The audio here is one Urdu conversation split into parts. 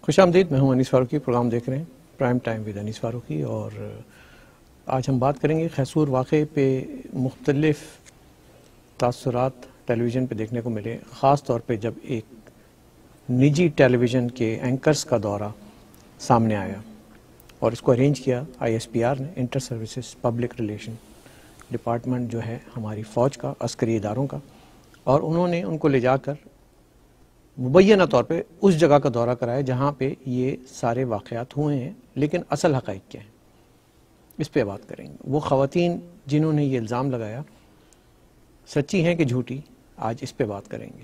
خوش آمدید، میں ہوں انیس فاروقی. پروگرام دیکھ رہے ہیں پرائم ٹائم ود انیس فاروقی، اور آج ہم بات کریں گے خیسور واقعے پہ. مختلف تاثرات ٹیلی ویژن پہ دیکھنے کو ملے، خاص طور پہ جب ایک نجی ٹیلی ویژن کے اینکرز کا دورہ سامنے آیا، اور اس کو ارینج کیا ISPR نے، inter services public relation department جو ہے ہماری فوج کا، عسکری اداروں کا. اور انہوں نے ان کو لے جا کر مبینہ طور پہ اس جگہ کا دورہ کرایا جہاں پہ یہ سارے واقعات ہوئے ہیں، لیکن اصل حقائق کیا ہیں اس پہ بات کریں گے. وہ خواتین جنہوں نے یہ الزام لگایا سچی ہیں کہ جھوٹی، آج اس پہ بات کریں گے.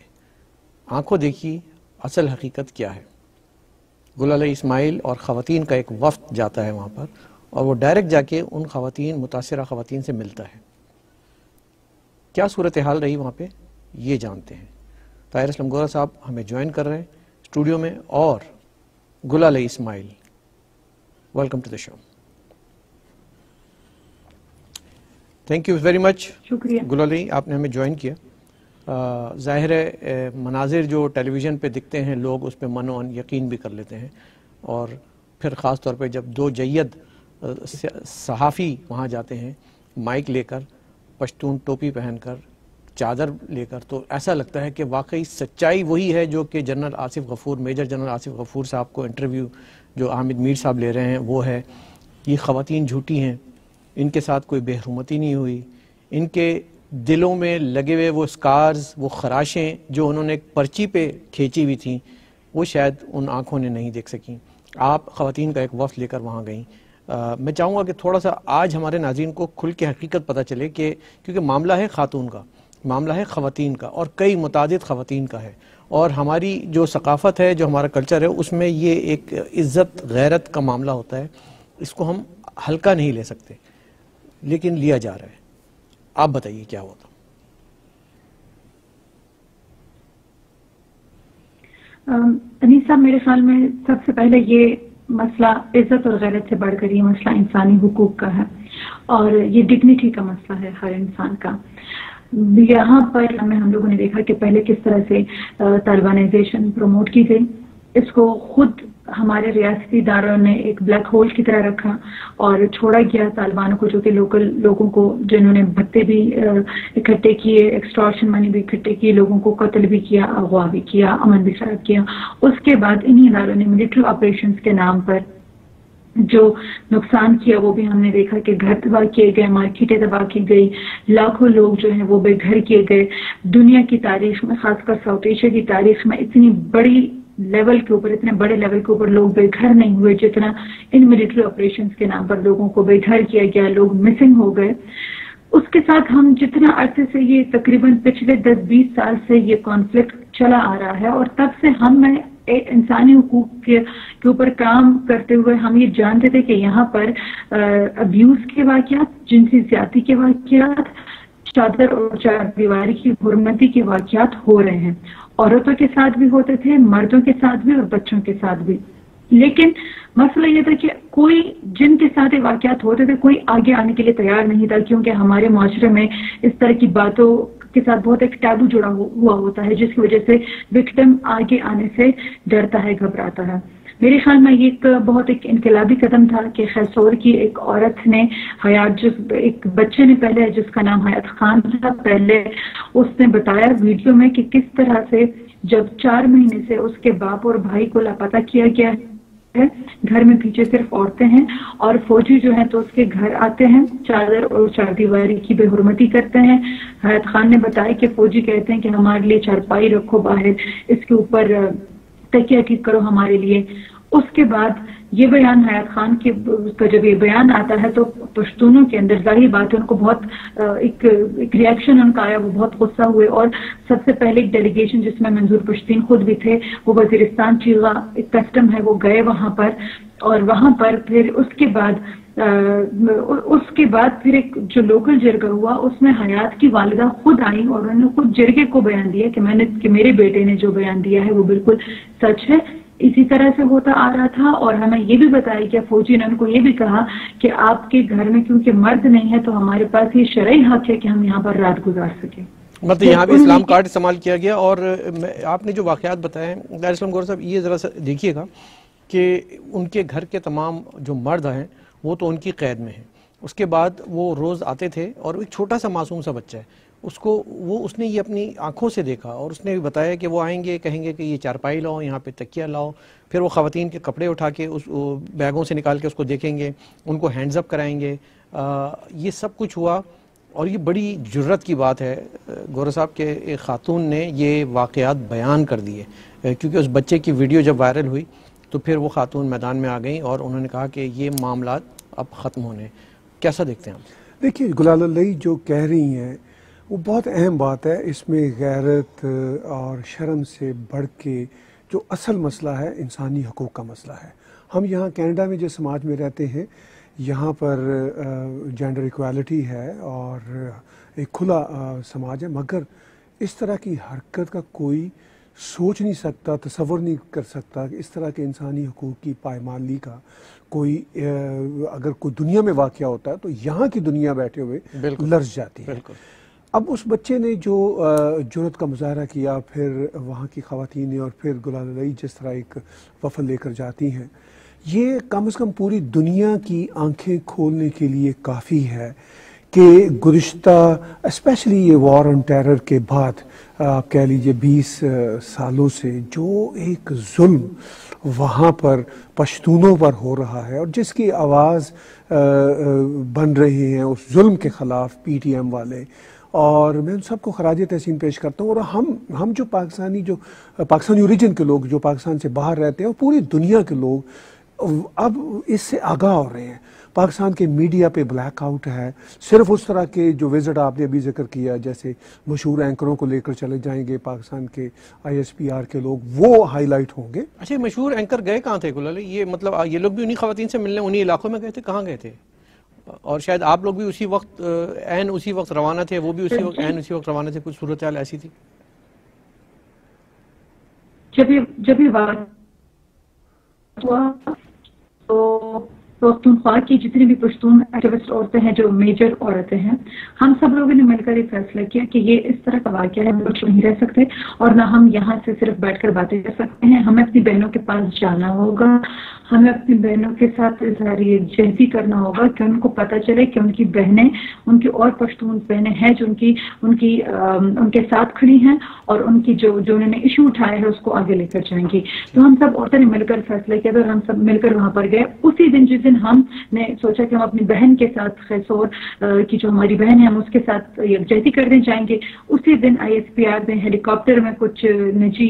آنکھوں دیکھی اصل حقیقت کیا ہے. گل علیہ اسماعیل اور خواتین کا ایک وفد جاتا ہے وہاں پر، اور وہ ڈائریکٹ جا کے ان خواتین، متاثرہ خواتین سے ملتا ہے. کیا صورتحال رہی وہاں پہ یہ جانتے ہیں. طاہر اسلم گورا صاحب ہمیں جوائن کر رہے ہیں اسٹوڈیو میں، اور Gul Aliya Ismail. Welcome to the show. Thank you very much. شکریہ گل علیہ، آپ نے ہمیں جوائن کیا. ظاہر ہے مناظر جو ٹیلی ویژن پہ دکھتے ہیں لوگ اس پہ من و یقین بھی کر لیتے ہیں، اور پھر خاص طور پہ جب دو جید صحافی وہاں جاتے ہیں مائک لے کر، پشتون ٹوپی پہن کر، چادر لے کر، تو ایسا لگتا ہے کہ واقعی سچائی وہی ہے جو کہ جنرل آصف غفور، میجر جنرل آصف غفور صاحب کو انٹرویو جو حامد میر صاحب لے رہے ہیں وہ ہے. یہ خواتین جھوٹی ہیں، ان کے ساتھ کوئی بے حرمتی نہیں ہوئی. ان کے دلوں میں لگے ہوئے وہ سکارز، وہ خراشیں جو انہوں نے ایک پرچی پہ کھینچی ہوئی تھیں، وہ شاید ان آنکھوں نے نہیں دیکھ سکیں. آپ خواتین کا ایک وفد لے کر وہاں گئیں. میں چاہوں گا کہ تھوڑا سا آج ہمارے ناظرین کو کھل کے حقیقت پتہ چلے، کہ کیونکہ معاملہ ہے خاتون کا، معاملہ ہے خواتین کا، اور کئی متعدد خواتین کا ہے. اور ہماری جو ثقافت ہے، جو ہمارا کلچر ہے، اس میں یہ ایک عزت غیرت کا معاملہ ہوتا ہے. اس کو ہم ہلکا نہیں لے سکتے، لیکن لیا جا رہا ہے. آپ بتائیے کیا ہوتا. انیس صاحب، میرے خیال میں سب سے پہلے یہ مسئلہ عزت اور غیرت سے بڑھ کر یہ مسئلہ انسانی حقوق کا ہے، اور یہ ڈگنیٹی کا مسئلہ ہے ہر انسان کا. یہاں پر ہم لوگوں نے دیکھا کہ پہلے کس طرح سے طالبانائزیشن پروموٹ کی گئی. اس کو خود ہمارے ریاستی اداروں نے ایک بلیک ہول کی طرح رکھا اور چھوڑا گیا طالبانوں کو، جو کہ لوکل لوگوں کو، جنہوں نے بھتے بھی اکٹھے کیے، ایکسٹارشن منی بھی اکٹھے کیے، لوگوں کو قتل بھی کیا، اغوا بھی کیا، امن بھی خراب کیا. اس کے بعد انہی اداروں نے ملٹری آپریشنز کے نام پر جو نقصان کیا وہ بھی ہم نے دیکھا کہ گھر تباہ کیے گئے، مارکیٹیں تباہ کی گئی، لاکھوں لوگ جو ہیں وہ بے گھر کیے گئے. دنیا کی تاریخ میں، خاص کر ساؤتھ ایشیا کی تاریخ میں، اتنی بڑی لیول کے اوپر، اتنے بڑے لیول کے اوپر لوگ بے گھر نہیں ہوئے جتنا ان ملٹری آپریشنز کے نام پر لوگوں کو بے گھر کیا گیا، لوگ مسنگ ہو گئے. اس کے ساتھ ہم جتنا عرصے سے یہ تقریباً پچھلے 10-20 سال سے یہ کانفلکٹ چلا آ رہا ہے، اور تب سے ہم انسانی حقوق کے اوپر کام کرتے ہوئے ہم یہ جانتے تھے کہ یہاں پر ابیوز کے واقعات، جنسی زیادتی کے واقعات، چادر اور چار دیواری کی حرمتی کے واقعات ہو رہے ہیں. عورتوں کے ساتھ بھی ہوتے تھے، مردوں کے ساتھ بھی، اور بچوں کے ساتھ بھی. لیکن مسئلہ یہ تھا کہ کوئی، جن کے ساتھ یہ واقعات ہوتے تھے، کوئی آگے آنے کے لیے تیار نہیں تھا، کیونکہ ہمارے معاشرے میں اس طرح کی باتوں کے ساتھ بہت ایک ٹیبو جڑا ہوا ہوتا ہے، جس کی وجہ سے وکٹم آگے آنے سے ڈرتا ہے، گھبراتا ہے. میرے خیال میں یہ بہت ایک انقلابی قدم تھا کہ خیسور کی ایک عورت نے، ایک بچے نے پہلے، جس کا نام حیات خان تھا، پہلے اس نے بتایا ویڈیو میں کہ کس طرح سے جب 4 مہینے سے اس کے باپ اور بھائی کو لاپتہ کیا گیا ہے، گھر میں پیچھے صرف عورتیں ہیں، اور فوجی جو ہیں تو اس کے گھر آتے ہیں، چادر اور چار دیواری کی بے حرمتی کرتے ہیں. حیات خان نے بتایا کہ فوجی کہتے ہیں کہ ہمارے لیے چارپائی رکھو باہر، اس کے اوپر تکیہ ٹھیک کرو ہمارے لیے. اس کے بعد یہ بیان حیات خان کا جب یہ بیان آتا ہے تو پشتونوں کے اندر ظاہری بات ہے ان کو بہت ایک ریئیکشن ان کا آیا، وہ بہت غصہ ہوئے. اور سب سے پہلے ایک ڈیلیگیشن جس میں منظور پشتین خود بھی تھے، وہ وزیرستان چیغا ایک کسٹم ہے، وہ گئے وہاں پر. اور وہاں پر پھر اس کے بعد پھر ایک جو لوکل جرگہ ہوا، اس میں حیات کی والدہ خود آئی اور انہوں نے خود جرگے کو بیان دیا کہ میرے بیٹے نے جو بیان دیا ہے وہ بالکل سچ ہے. اسی طرح سے ہوتا آ رہا تھا. اور ہمیں یہ بھی بتایا کہ فوجی نے ان کو یہ بھی کہا کہ آپ کے گھر میں کیونکہ مرد نہیں ہے تو ہمارے پاس یہ شرعی حق ہے کہ ہم یہاں پر رات گزار سکیں. مطلب یہاں بھی اسلام کارڈ استعمال کیا گیا. اور آپ نے جو واقعات بتائے ہیں طاہر اسلم گورا صاحب، یہ ذرا سا دیکھیے گا کہ ان کے گھر کے تمام جو مرد ہیں وہ تو ان کی قید میں ہیں. اس کے بعد وہ روز آتے تھے اور ایک چھوٹا سا معصوم سا بچہ ہے اس نے یہ اپنی آنکھوں سے دیکھا اور اس نے بھی بتایا کہ وہ آئیں گے کہیں گے کہ یہ چارپائی لاؤ, یہاں پہ تکیہ لاؤ, پھر وہ خواتین کے کپڑے اٹھا کے اس بیگوں سے نکال کے اس کو دیکھیں گے, ان کو ہینڈز اپ کرائیں گے. یہ سب کچھ ہوا اور یہ بڑی جرت کی بات ہے گورا صاحب کہ ایک خاتون نے یہ واقعات بیان کر دیے, کیونکہ اس بچے کی ویڈیو جب وائرل ہوئی تو پھر وہ خاتون میدان میں آ گئیں اور انہوں نے کہا کہ یہ معاملات اب ختم ہونے. کیسا دیکھتے ہیں آپ؟ دیکھیے گلال علیہ جو کہہ رہی ہیں وہ بہت اہم بات ہے. اس میں غیرت اور شرم سے بڑھ کے جو اصل مسئلہ ہے انسانی حقوق کا مسئلہ ہے. ہم یہاں کینیڈا میں جس سماج میں رہتے ہیں یہاں پر جینڈر ایکویلٹی ہے اور ایک کھلا سماج ہے, مگر اس طرح کی حرکت کا کوئی سوچ نہیں سکتا, تصور نہیں کر سکتا کہ اس طرح کے انسانی حقوق کی پائمالی کا کوئی اگر کوئی دنیا میں واقعہ ہوتا ہے تو یہاں کی دنیا بیٹھے ہوئے لرز جاتی ہے. اب اس بچے نے جو جرأت کا مظاہرہ کیا, پھر وہاں کی خواتین نے, اور پھر گلال علیہ جس طرح ایک وفد لے کر جاتی ہیں, یہ کم از کم پوری دنیا کی آنکھیں کھولنے کے لیے کافی ہے کہ گزشتہ اسپیشلی یہ وار آن ٹیرر کے بعد آپ کہہ لیجئے 20 سالوں سے جو ایک ظلم وہاں پر پشتونوں پر ہو رہا ہے اور جس کی آواز بن رہے ہیں اس ظلم کے خلاف پی ٹی ایم والے, اور میں ان سب کو خراج تحسین پیش کرتا ہوں. اور ہم جو پاکستانی اوریجن کے لوگ جو پاکستان سے باہر رہتے ہیں اور پوری دنیا کے لوگ اب اس سے آگاہ ہو رہے ہیں. پاکستان کے میڈیا پہ بلیک آؤٹ ہے, صرف اس طرح کے جو وزٹ آپ نے ابھی ذکر کیا جیسے مشہور اینکروں کو لے کر چلے جائیں گے پاکستان کے ISPR کے لوگ, وہ ہائی لائٹ ہوں گے. اچھا مشہور اینکر گئے کہاں تھے گلال؟ یہ مطلب یہ لوگ بھی انہی خواتین سے ملنے انہی علاقوں میں گئے تھے, کہاں گئے تھے؟ اور شاید آپ لوگ بھی اسی وقت روانہ تھے, وہ بھی اسی وقت روانہ تھے, کچھ صورتحال ایسی تھی؟ جب یہ بات ہوا تو پختونخوا کی جتنی بھی پشتون ایکٹیوسٹ عورتیں ہیں جو میجر عورتیں ہیں, ہم سب لوگوں نے مل کر یہ فیصلہ کیا کہ یہ اس طرح کا واقعہ ہے, ہم لوگ نہیں رہ سکتے اور نہ ہم یہاں سے صرف بیٹھ کر باتیں کر سکتے ہیں. ہمیں اپنی بہنوں کے پاس جانا ہوگا, ہمیں اپنی بہنوں کے ساتھ اظہار یکجہتی کرنا ہوگا کہ ان کو پتہ چلے کہ ان کی بہنیں, ان کی اور پشتون بہنیں ہیں جو ان کے ساتھ کھڑی ہیں اور ان کی جو انہوں نے ایشو اٹھایا ہے اس کو آگے لے کر جائیں گی. تو ہم سب عورتوں نے مل کر فیصلہ کیا اور ہم سب مل کر وہاں پر گئے. اسی دن جس دن ہم نے سوچا کہ ہم اپنی بہن کے ساتھ خیسور کی جو ہماری بہن ہے ہم اس کے ساتھ یکجہتی کرنے جائیں گے, اسی دن ISPR نے ہیلی کاپٹر میں کچھ نجی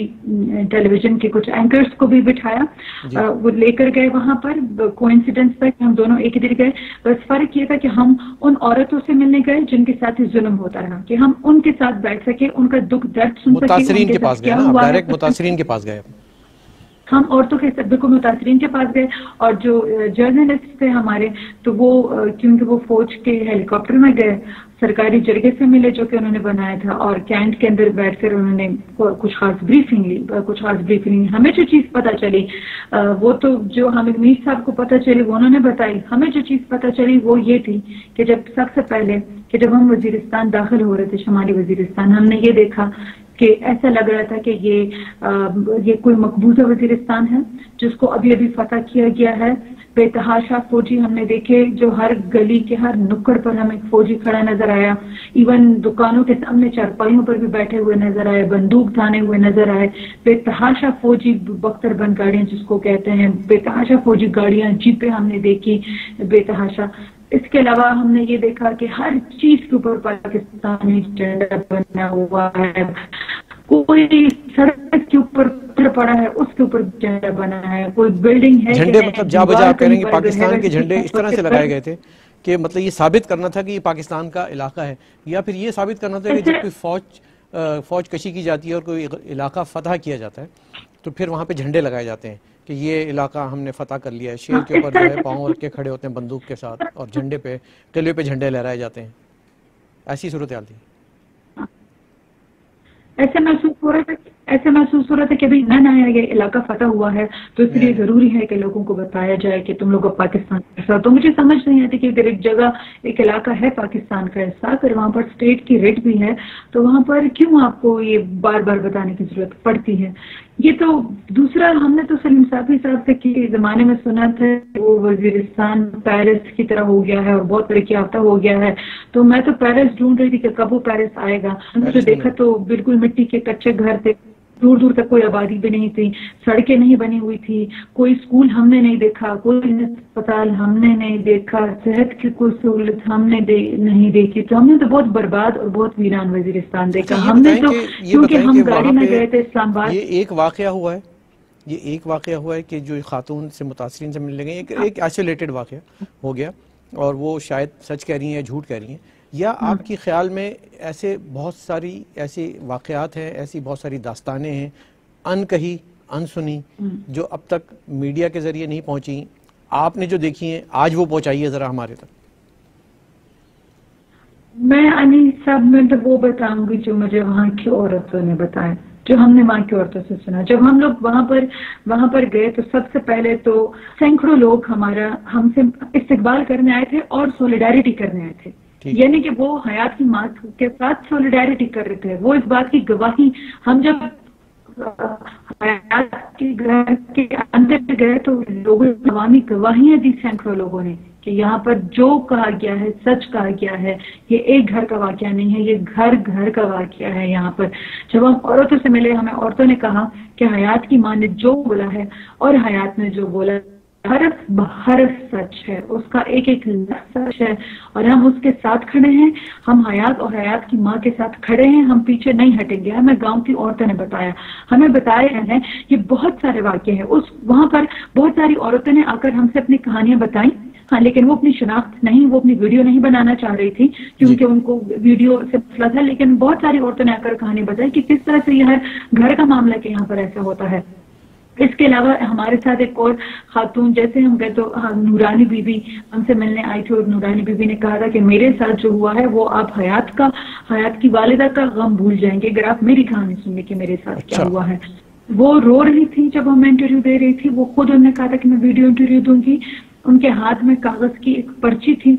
ٹیلی ویژن کے کچھ اینکرز کو بھی بٹھایا, وہ لے کر گئے وہاں پر. کوئنسیڈنس تھا کہ ہم دونوں ایک ہی دن گئے, بس فرق یہ تھا کہ ہم ان عورتوں سے ملنے گئے جن کے ساتھ ظلم ہوتا رہا, کہ ہم ان کے ساتھ بیٹھ سکے, ان کا دکھ درد سن سکے. متاثرین کے پاس گئے نا, ڈائریکٹ متاثرین کے پاس گئے. ہم عورتوں کے بالکل متاثرین کے پاس گئے اور جو جرنلسٹ تھے ہمارے تو وہ کیونکہ وہ فوج کے ہیلی کاپٹر میں گئے, سرکاری جرگے سے ملے جو کہ انہوں نے بنایا تھا اور کینٹ کے اندر بیٹھ کر انہوں نے کچھ خاص بریفنگ لی. ہمیں جو چیز پتہ چلی وہ تو جو ہمیں میر صاحب کو پتہ چلی وہ انہوں نے بتائی. ہمیں جو چیز پتہ چلی وہ یہ تھی کہ سب سے پہلے کہ جب ہم وزیرستان داخل ہو رہے تھے, شمالی وزیرستان, ہم نے یہ دیکھا کہ ایسا لگ رہا تھا کہ یہ کوئی مقبوضہ وزیرستان ہے جس کو ابھی فتح کیا گیا ہے. بے تحاشا فوجی ہم نے دیکھے, جو ہر گلی کے ہر نکڑ پر ہمیں فوجی کھڑا نظر آیا, ایون دکانوں کے سامنے چارپائیوں پر بھی بیٹھے ہوئے نظر آئے, بندوق تھانے ہوئے نظر آئے. بے تحاشا فوجی بختر بند گاڑیاں جس کو کہتے ہیں, بے تحاشا فوجی گاڑیاں, جیپیں ہم نے دیکھی بے تحاشا. اس کے علاوہ ہم نے یہ دیکھا کہ ہر چیز کے اوپر پاکستانی جھنڈا بنا ہوا ہے, کوئی سڑک کے اوپر پڑا ہے اس کے اوپر جھنڈا بنا ہے, کوئی بلڈنگ ہے جھنڈے مطلب جا بجا آپ کہہ رہیں گے پاکستان کے جھنڈے اس طرح سے لگائے گئے تھے کہ مطلب یہ ثابت کرنا تھا کہ یہ پاکستان کا علاقہ ہے, یا پھر یہ ثابت کرنا تھا کہ جب کوئی فوج کشی کی جاتی ہے اور کوئی علاقہ فتح کیا جاتا ہے تو پھر وہاں پہ جھنڈے لگائے جاتے ہیں کہ یہ علاقہ ہم نے فتح کر لیا ہے. شیر کے اوپر جو ہے پاؤں رکھ کے کھڑے ہوتے ہیں بندوق کے ساتھ اور جھنڈے پہ قلعے پہ جھنڈے لہرائے جاتے ہیں. ایسی صورتحال تھی. ایسا محسوس ہو رہا تھا ایسا محسوس ہو رہا تھا کہ ابھی نیا یہ علاقہ فتح ہوا ہے تو اس لیے ضروری ہے کہ لوگوں کو بتایا جائے کہ تم لوگ اب پاکستان کے ساتھ. تو مجھے سمجھ نہیں آتی کہ اگر ایک جگہ ایک علاقہ ہے پاکستان کا حصہ، اگر وہاں پر اسٹیٹ کی ریٹ بھی ہے تو وہاں پر کیوں آپ کو یہ بار بار بتانے کی ضرورت پڑتی ہے. یہ تو دوسرا، ہم نے تو سلیم صافی صاحب سے کے زمانے میں سنا تھا وہ وزیرستان پیرس کی طرح ہو گیا ہے اور بہت ترقی یافتہ ہو گیا ہے، تو میں تو پیرس ڈھونڈ رہی تھی کہ کب وہ پیرس آئے گا. ہم نے دیکھا تو بالکل مٹی کے کچے گھر تھے، دور دور تک کوئی آبادی بھی نہیں تھی، سڑکیں نہیں بنی ہوئی تھی، کوئی اسکول ہم نے نہیں دیکھا، کوئی اسپتال ہم نے نہیں دیکھا، صحت کی کوئی سہولت ہم نے نہیں دیکھی. تو ہم نے تو بہت برباد اور بہت ویران وزیرستان دیکھا. ہم نے تو کیونکہ ہم گاڑی میں گئے تھے اسلام آباد. یہ ایک واقعہ ہوا ہے کہ جو خاتون سے متاثرین سے ملنے گئے، ایک آئسولیٹڈ واقعہ ہو گیا اور وہ شاید سچ کہہ رہی ہیں یا جھوٹ کہہ رہی ہیں، یا آپ کی خیال میں ایسے بہت ساری ایسے واقعات ہیں، ایسی بہت ساری داستانیں ہیں ان کہی ان سنی جو اب تک میڈیا کے ذریعے نہیں پہنچی، آپ نے جو دیکھی ہیں آج وہ پہنچائیے ذرا ہمارے تک. میں انیس صاحب میں تو وہ بتاؤں گی جو مجھے وہاں کی عورتوں نے بتایا، جو ہم نے وہاں کی عورتوں سے سنا. جب ہم لوگ وہاں پر گئے تو سب سے پہلے تو سینکڑوں لوگ ہم سے استقبال کرنے آئے تھے اور سولیڈیرٹی کرنے آئے تھے. یعنی کہ وہ حیات کی ماں کے ساتھ سولیڈیرٹی کر رہے تھے. وہ اس بات کی گواہی، ہم جب حیات کے گھر کے اندر گئے تو لوگوں نے عوامی گواہیاں دی سینکڑوں لوگوں نے کہ یہاں پر جو کہا گیا ہے سچ کہا گیا ہے. یہ ایک گھر کا واقعہ نہیں ہے، یہ گھر گھر کا واقعہ ہے. یہاں پر جب ہم عورتوں سے ملے، ہمیں عورتوں نے کہا کہ حیات کی ماں نے جو بولا ہے اور حیات نے جو بولا حرف بحرف سچ ہے، اس کا ایک ایک لفظ سچ ہے اور ہم اس کے ساتھ کھڑے ہیں. ہم حیات اور حیات کی ماں کے ساتھ کھڑے ہیں، ہم پیچھے نہیں ہٹیں گے. ہمیں گاؤں کی عورتوں نے بتایا، ہمیں بتایا ہے یہ بہت سارے واقعے ہیں. وہاں پر بہت ساری عورتوں نے آ کر ہم سے اپنی کہانیاں بتائیں. ہاں، لیکن وہ اپنی شناخت نہیں، وہ اپنی ویڈیو نہیں بنانا چاہ رہی تھی کیونکہ ان کو ویڈیو سے مسئلہ تھا. لیکن بہت ساری عورتوں نے آ کر کہانی بتائی کہ کس طرح سے یہ ہر گھر کا معاملہ کہ یہاں پر ایسا ہوتا ہے. اس کے علاوہ ہمارے ساتھ ایک اور خاتون، جیسے ہم گئے تو نورانی بی بی ہم سے ملنے آئی تھی اور نورانی بی بی نے کہا تھا کہ میرے ساتھ جو ہوا ہے وہ آپ حیات کی والدہ کا غم بھول جائیں گے اگر آپ میری کہانی سن لیں کہ میرے ساتھ کیا ہوا ہے. وہ رو رہی تھی جب ہم انٹرویو دے رہی تھی. وہ خود انہوں نے کہا تھا کہ میں ویڈیو انٹرویو دوں گی. ان کے ہاتھ میں کاغذ کی ایک پرچی تھی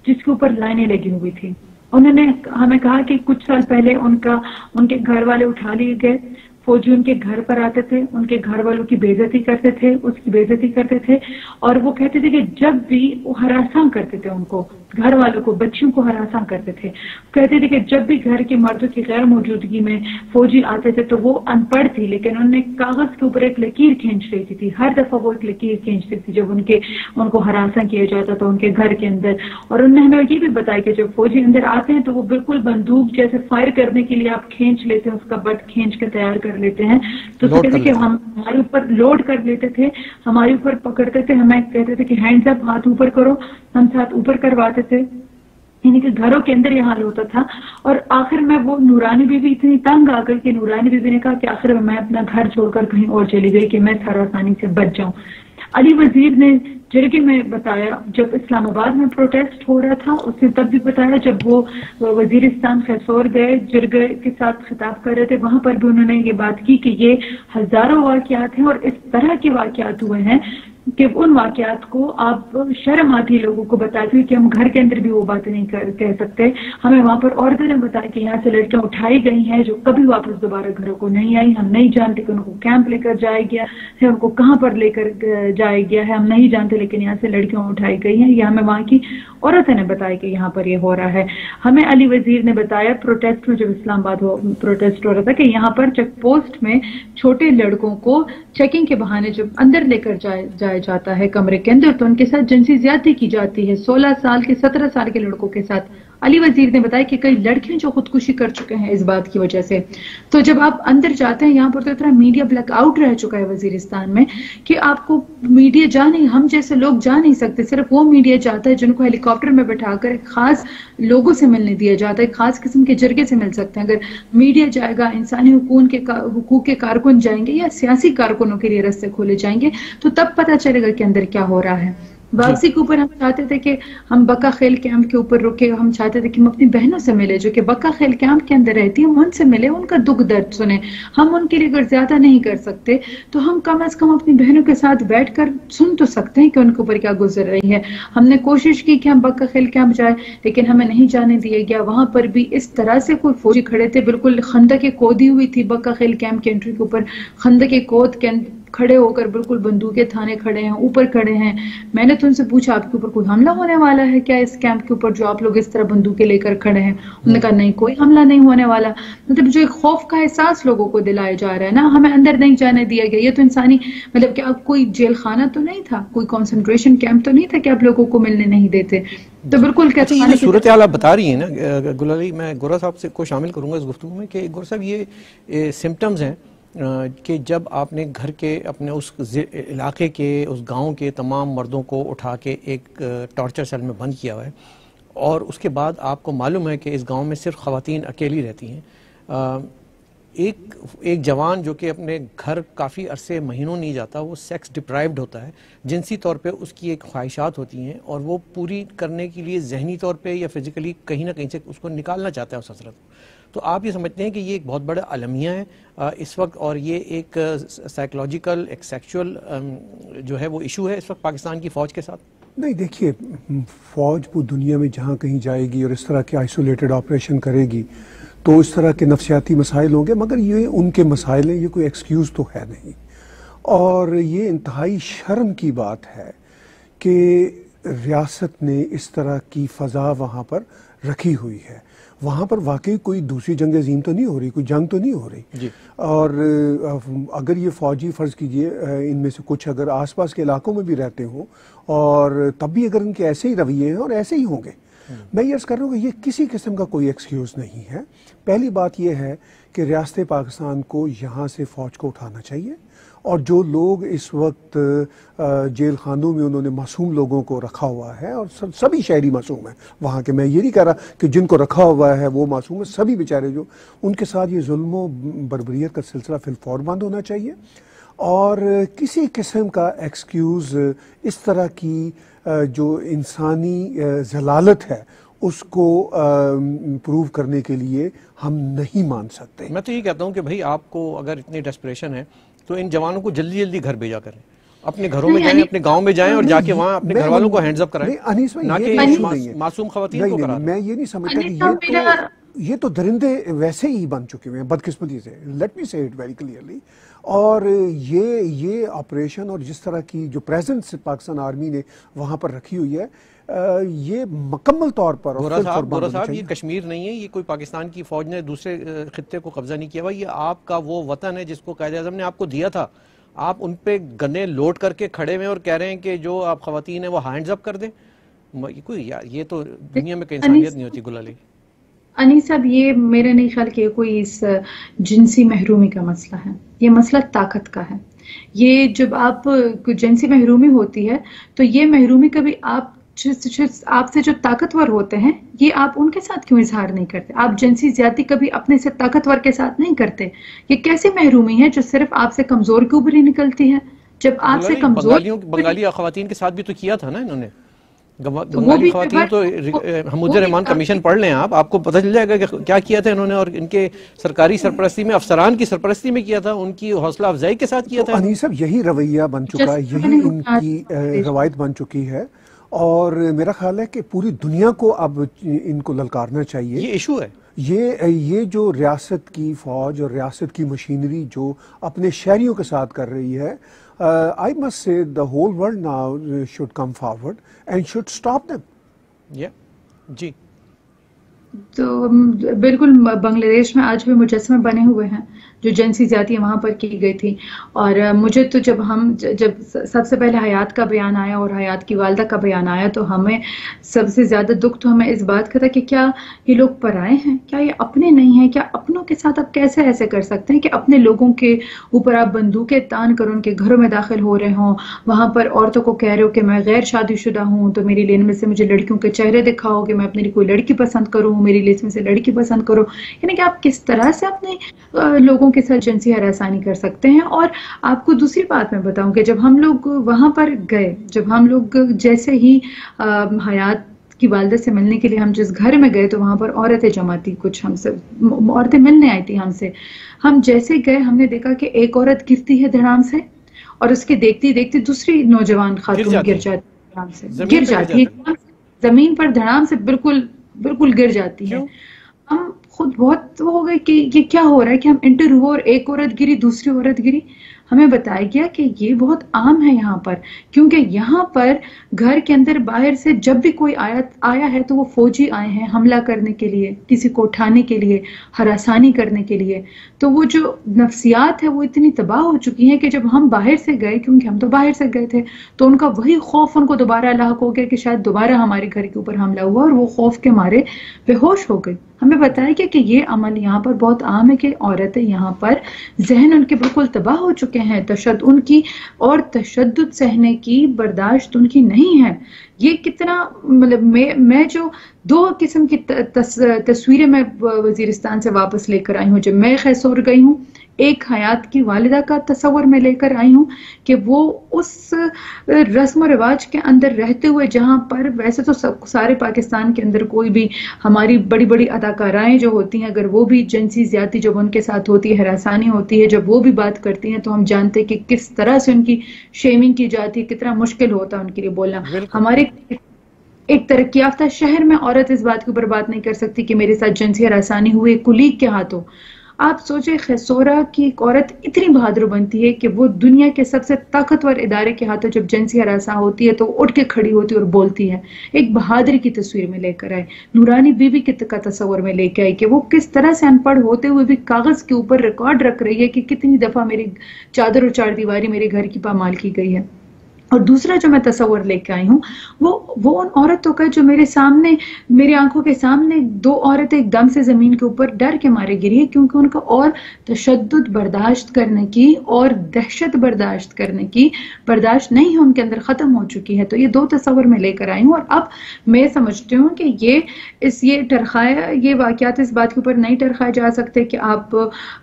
جس کے اوپر لائنیں لگی ہوئی تھی. انہوں نے ہمیں کہا کہ کچھ سال پہلے ان کے گھر والے اٹھا لیے گئے، فوجی ان کے گھر پر آتے تھے، ان کے گھر والوں کی بے عزتی کرتے تھے، اس کی بے عزتی کرتے تھے اور وہ کہتے تھے کہ جب بھی وہ ہراساں کرتے تھے ان کو، گھر والوں کو، بچیوں کو ہراساں کرتے تھے. کہتے تھے کہ جب بھی گھر کے مردوں کی غیر موجودگی میں فوجی آتے تھے تو وہ ان پڑھ تھی لیکن انہوں نے کاغذ کے اوپر ایک لکیر کھینچ رہی تھی. ہر دفعہ وہ ایک لکیر کھینچتی تھی جب ان کو ہراساں کیا جاتا تھا ان کے گھر کے اندر. اور انہوں نے ہمیں یہ بھی بتایا کہ جب فوجی اندر آتے ہیں تو وہ بالکل بندوق جیسے فائر کرنے کے لیے آپ کھینچ لیتے ہیں، اس کا بٹ کھینچ کے تیار کر لیتے ہیں تو کہتے تھے کہ ہم ہمارے اوپر لوڈ کر لیتے تھے، ہمارے اوپر پکڑتے تھے، ہمیں کہتے تھے کہ ہینڈز اپ، ہاتھ اوپر کرو، ہم ساتھ اوپر کرواتے تھے. یعنی کہ گھروں کے اندر یہ حال ہوتا تھا. اور آخر میں وہ نورانی بی بی اتنی تنگ آ کر کہ نورانی بی بی نے کہا کہ آخر میں اپنا گھر چھوڑ کر کہیں اور چلی گئی کہ میں ہراسانی سے بچ جاؤں. علی وزیر نے جرگے میں بتایا جب اسلام آباد میں پروٹیسٹ ہو رہا تھا، اس نے تب بھی بتایا جب وہ وزیرستان خیسور گئے جرگے کے ساتھ خطاب کر رہے تھے وہاں پر بھی انہوں نے یہ بات کی کہ یہ ہزاروں واقعات ہیں اور اس طرح کے واقعات ہوئے ہیں کہ ان واقعات کو آپ شرم آتی ہے لوگوں کو بتاتی ہوئی کہ ہم گھر کے اندر بھی وہ باتیں نہیں کہہ سکتے. ہمیں وہاں پر عورتوں نے بتایا کہ یہاں سے لڑکیاں اٹھائی گئی ہیں جو کبھی واپس دوبارہ گھروں کو نہیں آئی. ہم نہیں جانتے کہ ان کو کیمپ لے کر جایا گیا ہے، ان کو کہاں پر لے کر جایا گیا ہے، ہم نہیں جانتے، لیکن یہاں سے لڑکیاں اٹھائی گئی ہیں. یہ ہمیں وہاں کی عورتوں نے بتایا کہ یہاں پر یہ ہو رہا ہے. ہمیں علی وزیر نے بتایا پروٹیسٹ میں جب اسلام آباد پروٹیسٹ ہو رہا تھا کہ یہاں پر چیک پوسٹ میں چھوٹے لڑکوں کو چیکنگ کے بہانے جب اندر لے کر جایا جاتا ہے کمرے کے اندر تو ان کے ساتھ جنسی زیادتی کی جاتی ہے، 16 سال کے 17 سال کے لڑکوں کے ساتھ. علی وزیر نے بتایا کہ کئی لڑکیاں جو خودکشی کر چکے ہیں اس بات کی وجہ سے. تو جب آپ اندر جاتے ہیں یہاں پر تو اتنا میڈیا بلیک آؤٹ رہ چکا ہے وزیرستان میں کہ آپ کو میڈیا ہم جیسے لوگ جا نہیں سکتے. صرف وہ میڈیا جاتا ہے جن کو ہیلی کاپٹر میں بٹھا کر ایک خاص لوگوں سے ملنے دیا جاتا ہے، خاص قسم کے جرگے سے مل سکتے ہیں. اگر میڈیا جائے گا، انسانی حقوق کے کارکن جائیں گے یا سیاسی کارکنوں کے لیے راستے کھولے جائیں گے تو تب پتہ چلے گا کہ اندر کیا ہو رہا ہے. واپسی کے اوپر ہم چاہتے تھے کہ ہم بقا خیل کیمپ کے اوپر رکے، ہم چاہتے تھے کہ ہم اپنی بہنوں سے ملے جو کہ بقا خیل کیمپ کے اندر رہتی ہیں، ہم ان سے ملے، ان کا دکھ درد سنیں. ہم ان کے لیے اگر زیادہ نہیں کر سکتے تو ہم کم از کم اپنی بہنوں کے ساتھ بیٹھ کر سن تو سکتے ہیں کہ ان کے اوپر کیا گزر رہی ہے. ہم نے کوشش کی کہ ہم بقا خیل کیمپ جائیں، لیکن ہمیں نہیں جانے دیا گیا. وہاں پر بھی اس طرح سے کوئی فوجی کھڑے تھے، بالکل خندق کودی ہوئی تھی بقا خیل کیمپ کی انٹری کے اوپر. خندق کود کے کھڑے ہو کر بالکل بندوقیں تھانے کھڑے ہیں، اوپر کھڑے ہیں. میں نے تو ان سے پوچھا آپ کے اوپر کوئی حملہ ہونے والا ہے کیا اس کیمپ کے اوپر جو آپ لوگ اس طرح بندوقیں لے کر کھڑے ہیں؟ انہوں نے کہا نہیں، کوئی حملہ نہیں ہونے والا. مطلب جو ایک خوف کا احساس لوگوں کو دلایا جا رہا ہے نا، ہمیں اندر نہیں جانے دیا گیا. یہ تو انسانی مطلب کہ اب کوئی جیل خانہ تو نہیں تھا، کوئی کنسنٹریشن کیمپ تو نہیں تھا کہ آپ لوگوں کو ملنے نہیں دیتے. تو بالکل اچھا، یہ صورتحال آپ بتا رہی ہیں نا گل علی، میں گورا صاحب سے کو شامل کروں گا اس گفتگو میں کہ گورا صاحب یہ سمٹمز ہیں کہ جب آپ نے گھر کے اپنے اس علاقے کے اس گاؤں کے تمام مردوں کو اٹھا کے ایک ٹارچر سیل میں بند کیا ہوا ہے، اور اس کے بعد آپ کو معلوم ہے کہ اس گاؤں میں صرف خواتین اکیلی رہتی ہیں. ایک جوان جو کہ اپنے گھر کافی عرصے مہینوں نہیں جاتا، وہ سیکس ڈپرائیوڈ ہوتا ہے، جنسی طور پہ اس کی ایک خواہشات ہوتی ہیں اور وہ پوری کرنے کے لیے ذہنی طور پہ یا فزیکلی کہیں نہ کہیں سے اس کو نکالنا چاہتا ہے اس حسرت کو. تو آپ یہ سمجھتے ہیں کہ یہ ایک بہت بڑا المیہ ہے اس وقت، اور یہ ایک سائیکولوجیکل ایک سیکشول جو ہے وہ ایشو ہے اس وقت پاکستان کی فوج کے ساتھ؟ نہیں، دیکھیے، فوج پوری دنیا میں جہاں کہیں جائے گی اور اس طرح کے آئسولیٹڈ آپریشن کرے گی تو اس طرح کے نفسیاتی مسائل ہوں گے، مگر یہ ان کے مسائل ہیں، یہ کوئی ایکسکیوز تو ہے نہیں. اور یہ انتہائی شرم کی بات ہے کہ ریاست نے اس طرح کی فضا وہاں پر رکھی ہوئی ہے. وہاں پر واقعی کوئی دوسری جنگ عظیم تو نہیں ہو رہی، کوئی جنگ تو نہیں ہو رہی جی. اور اگر یہ فوجی فرض کیجئے ان میں سے کچھ اگر آس پاس کے علاقوں میں بھی رہتے ہوں اور تب بھی اگر ان کے ایسے ہی رویے ہیں اور ایسے ہی ہوں گے، میں یہ عرض کر رہا ہوں کہ یہ کسی قسم کا کوئی ایکسکیوز نہیں ہے. پہلی بات یہ ہے کہ ریاست پاکستان کو یہاں سے فوج کو اٹھانا چاہیے، اور جو لوگ اس وقت جیل خانوں میں انہوں نے معصوم لوگوں کو رکھا ہوا ہے، اور سبھی شہری معصوم ہیں وہاں کے، میں یہ نہیں کہہ رہا کہ جن کو رکھا ہوا ہے وہ معصوم ہیں، سبھی بیچارے جو ان کے ساتھ یہ ظلم و بربریت کا سلسلہ فی الفور بند ہونا چاہیے. اور کسی قسم کا ایکسکیوز اس طرح کی جو انسانی ضلالت ہے اس کو پروو کرنے کے لیے ہم نہیں مان سکتے. میں تو یہ کہتا ہوں کہ بھائی آپ کو اگر اتنی ڈیسپریشن ہے تو ان جوانوں کو جلدی جلدی گھر بھیجا کریں، اپنے گھروں میں جائیں، اپنے گاؤں میں جائیں اور جا کے وہاں اپنے گھر والوں کو ہینڈز اپ کرائیں، نہ کہ معصوم خواتین کو کرا دیں. میں یہ نہیں سمجھتا کہ یہ تو درندے ویسے ہی بن چکے ہوئے ہیں بدقسمتی سے، لیٹ می سے اٹ ویری کلیئرلی. اور یہ آپریشن اور جس طرح کی جو پریزنس پاکستان آرمی نے وہاں پر رکھی ہوئی ہے، یہ مکمل طور پر گورا صاحب یہ کشمیر نہیں ہے، یہ کوئی پاکستان کی فوج نے دوسرے خطے کو قبضہ نہیں کیا ہوا، یہ آپ کا وہ وطن ہے جس کو قائد اعظم نے آپ کو دیا تھا. آپ ان پہ گنے لوڈ کر کے کھڑے ہوئے اور کہہ رہے ہیں کہ جو آپ خواتین ہیں وہ ہینڈز اپ کر دیں. یہ تو دنیا میں کوئی انسانیت نہیں ہوتی. گل علی انیس صاحب، یہ میرا نہیں خیال کہ کوئی اس جنسی محرومی کا مسئلہ ہے، یہ مسئلہ طاقت کا ہے. یہ جب آپ جنسی محرومی ہوتی ہے تو یہ محرومی کبھی آپ سے جو طاقتور ہوتے ہیں یہ آپ ان کے ساتھ کیوں اظہار نہیں کرتے؟ آپ جنسی زیادتی کبھی اپنے سے طاقتور کے ساتھ نہیں کرتے. یہ کیسی محرومی ہے جو صرف آپ سے کمزور کے اوپر ہی نکلتی ہے؟ جب آپ سے کمزور بنگالی خواتین کے ساتھ بھی تو کیا تھا نا انہوں نے. بنگالی خواتین تو حمود الرحمان کمیشن پڑھ لیں آپ کو پتہ چل جائے گا کہ کیا کیا تھا انہوں نے، اور ان کے سرکاری سرپرستی میں افسران کی سرپرستی میں کیا تھا، ان کی حوصلہ افزائی کے ساتھ کیا تھا. انیس صاحب، یہی رویہ بن چکا ہے، یہی ان کی روایت بن چکی ہے، اور میرا خیال ہے کہ پوری دنیا کو اب ان کو للکارنا چاہیے. یہ ایشو ہے، یہ جو ریاست کی فوج اور ریاست کی مشینری جو اپنے شہریوں کے ساتھ کر رہی ہے، I must say the whole world now should come forward and should stop them. جی. تو بالکل بنگلہ دیش میں آج بھی مجسمے بنے ہوئے ہیں جو جنسی زیادتی وہاں پر کی گئی تھی. اور مجھے تو جب سب سے پہلے حیات کا بیان آیا اور حیات کی والدہ کا بیان آیا تو ہمیں سب سے زیادہ دکھ تو ہمیں اس بات کا تھا کہ کیا یہ لوگ پرائے ہیں، کیا یہ اپنے نہیں ہیں؟ کیا اپنوں کے ساتھ آپ کیسے ایسے کر سکتے ہیں کہ اپنے لوگوں کے اوپر آپ بندوقیں تان کر ان کے گھروں میں داخل ہو رہے ہوں، وہاں پر عورتوں کو کہہ رہے ہو کہ میں غیر شادی شدہ ہوں تو میری لین میں سے مجھے لڑکیوں کے چہرے دکھاؤ کہ میں اپنے لیے کوئی لڑکی پسند کروں ہوں, میری لسٹ میں سے لڑکی پسند کرو. یعنی کہ آپ کس طرح سے اپنے لوگوں کے ساتھ جنسی ہراسانی کر سکتے ہیں. اور آپ کو دوسری بات میں بتاؤں کہ جب ہم لوگ وہاں پر گئے, جب ہم لوگ جیسے ہی حیات کی والدہ سے ملنے کے لیے ہم جس گھر میں گئے تو وہاں پر عورتیں جمع تھی, کچھ ہم سے عورتیں ملنے آئی تھی ہم سے. ہم جیسے گئے ہم نے دیکھا کہ ایک عورت گرتی ہے دھڑام سے, اور اس کے دیکھتی دیکھتی دوسری نوجوان خاتون گر جاتی دھڑام سے, گر جاتی ہے زمین پر دھڑام سے, بالکل بالکل گر جاتی ہے. ہم خود بہت ہو گئے کہ یہ کیا ہو رہا ہے کہ ہم انٹر ہوئے اور ایک عورت گری, دوسری عورت گری. ہمیں بتایا گیا کہ یہ بہت عام ہے یہاں پر, کیونکہ یہاں پر گھر کے اندر باہر سے جب بھی کوئی آیا ہے تو وہ فوجی آئے ہیں حملہ کرنے کے لیے, کسی کو اٹھانے کے لیے, ہراسانی کرنے کے لیے. تو وہ جو نفسیات ہے وہ اتنی تباہ ہو چکی ہیں کہ جب ہم باہر سے گئے, کیونکہ ہم تو باہر سے گئے تھے, تو ان کا وہی خوف ان کو دوبارہ لاحق ہو گیا کہ شاید دوبارہ ہمارے گھر کے اوپر حملہ ہوا, اور وہ خوف کے مارے بے ہوش ہو گئی. ہمیں بتایا گیا کہ یہ عمل یہاں پر بہت عام ہے کہ عورتیں یہاں پر ذہن ان کے بالکل تباہ ہو چکے ہیں, تشدد ان کی اور تشدد سہنے کی برداشت ان کی نہیں ہے. یہ کتنا مطلب میں جو 2 قسم کی تصویریں میں وزیرستان سے واپس لے کر آئی ہوں. جب میں خیسور گئی ہوں, ایک حیات کی والدہ کا تصور میں لے کر آئی ہوں کہ وہ اس رسم و رواج کے اندر رہتے ہوئے, جہاں پر ویسے تو سارے پاکستان کے اندر کوئی بھی ہماری بڑی بڑی اداکارائیں جو ہوتی ہیں, اگر وہ بھی جنسی زیادتی جب ان کے ساتھ ہوتی ہے, ہراسانی ہوتی ہے, جب وہ بھی بات کرتی ہیں تو ہم جانتے کہ کس طرح سے ان کی شیمنگ کی جاتی ہے, کتنا مشکل ہوتا ہے ان کے لیے بولنا. ہمارے ایک ترقی یافتہ شہر میں عورت اس بات کے اوپر بات نہیں کر سکتی کہ میرے ساتھ جنسی ہراسانی ہوئی کلیگ کے ہاتھوں. آپ سوچیں خیسورا کی ایک عورت اتنی بہادر بنتی ہے کہ وہ دنیا کے سب سے طاقتور ادارے کے ہاتھوں جب جنسی ہراساں ہوتی ہے تو اٹھ کے کھڑی ہوتی ہے اور بولتی ہے. ایک بہادر کی تصویر میں لے کر آئے, نورانی بی بی کا تصور میں لے کے آئی کہ وہ کس طرح سے ان پڑھ ہوتے ہوئے بھی کاغذ کے اوپر ریکارڈ رکھ رہی ہے کہ کتنی دفعہ میری چادر اور چار دیواری میرے گھر کی پامال کی گئی ہے. اور دوسرا جو میں تصور لے کے آئی ہوں وہ ان عورتوں کا جو میرے سامنے, میری آنکھوں کے سامنے 2 عورتیں ایک دم سے زمین کے اوپر ڈر کے مارے گری ہے, کیونکہ ان کا اور تشدد برداشت کرنے کی اور دہشت برداشت کرنے کی برداشت نہیں ہے, ان کے اندر ختم ہو چکی ہے. تو یہ 2 تصور میں لے کر آئی ہوں. اور اب میں سمجھتی ہوں کہ یہ واقعات اس بات کے اوپر نہیں ٹرخائے جا سکتے کہ آپ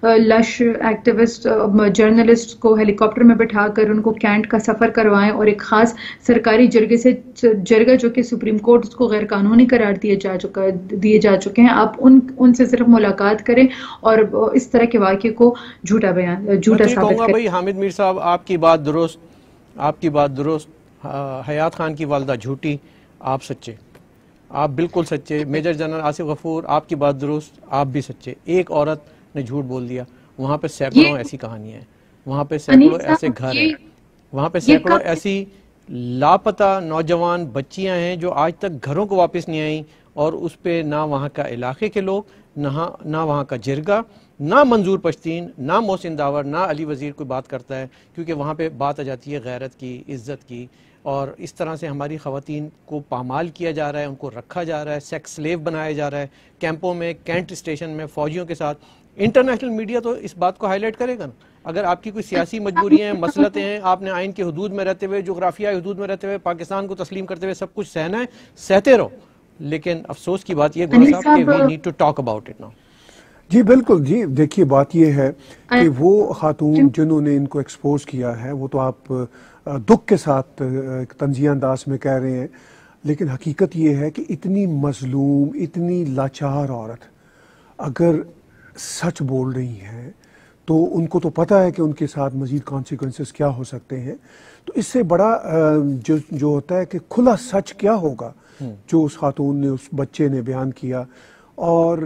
لش ایکٹیوسٹ جرنلسٹ کو ہیلی کاپٹر میں بٹھا کر ان کو کینٹ کا سفر کروائیں, اور ایک خاص سرکاری جرگہ جو کہ سپریم کورٹ اس کو غیر قانونی قرار دیے جا چکے ہیں, آپ ان سے صرف ملاقات کریں اور اس طرح کے واقعے کو جھوٹا ثابت کریں. بھائی حامد میر صاحب, آپ کی بات درست, حیات خان کی والدہ جھوٹی, آپ سچے, آپ بالکل سچے. میجر جنرل آصف غفور, آپ کی بات درست, آپ بھی سچے. ایک عورت نے جھوٹ بول دیا. وہاں پہ سینکڑوں ایسی کہانیاں ہیں, وہاں پہ سینکڑوں ایسے گھر ہیں, وہاں پہ سینکڑوں ایسی لاپتہ نوجوان بچیاں ہیں جو آج تک گھروں کو واپس نہیں آئیں, اور اس پہ نہ وہاں کا علاقے کے لوگ, نہ وہاں کا جرگہ, نہ منظور پشتین, نہ محسن داور, نہ علی وزیر کوئی بات کرتا ہے, کیونکہ وہاں پہ بات آ جاتی ہے غیرت کی, عزت کی. اور اس طرح سے ہماری خواتین کو پامال کیا جا رہا ہے, ان کو رکھا جا رہا ہے, سیکس سلیو بنایا جا رہا ہے کیمپوں میں, کینٹ اسٹیشن میں فوجیوں کے ساتھ. انٹرنیشنل میڈیا تو اس بات کو ہائی لائٹ کرے گا نا. اگر آپ کی کوئی سیاسی مجبوریاں ہیں, مسلطیں ہیں, آپ نے آئین کی حدود میں رہتے ہوئے, جغرافیائی حدود میں رہتے ہوئے پاکستان کو تسلیم کرتے ہوئے سب کچھ سہنا ہے, سہتے رہو. لیکن افسوس کی بات یہ گورا صاحب کہ we need to talk about it now. جی بالکل. جی دیکھیے بات یہ ہے کہ وہ خاتون جنہوں نے ان کو ایکسپوز کیا ہے وہ تو آپ دکھ کے ساتھ تنزیہ انداز میں کہہ رہے ہیں, لیکن حقیقت یہ ہے کہ اتنی مظلوم, اتنی لاچار عورت اگر سچ بول رہی ہیں تو ان کو تو پتہ ہے کہ ان کے ساتھ مزید کانسیکوینسز کیا ہو سکتے ہیں. تو اس سے بڑا جو ہوتا ہے کہ کھلا سچ کیا ہوگا جو اس خاتون نے, اس بچے نے بیان کیا, اور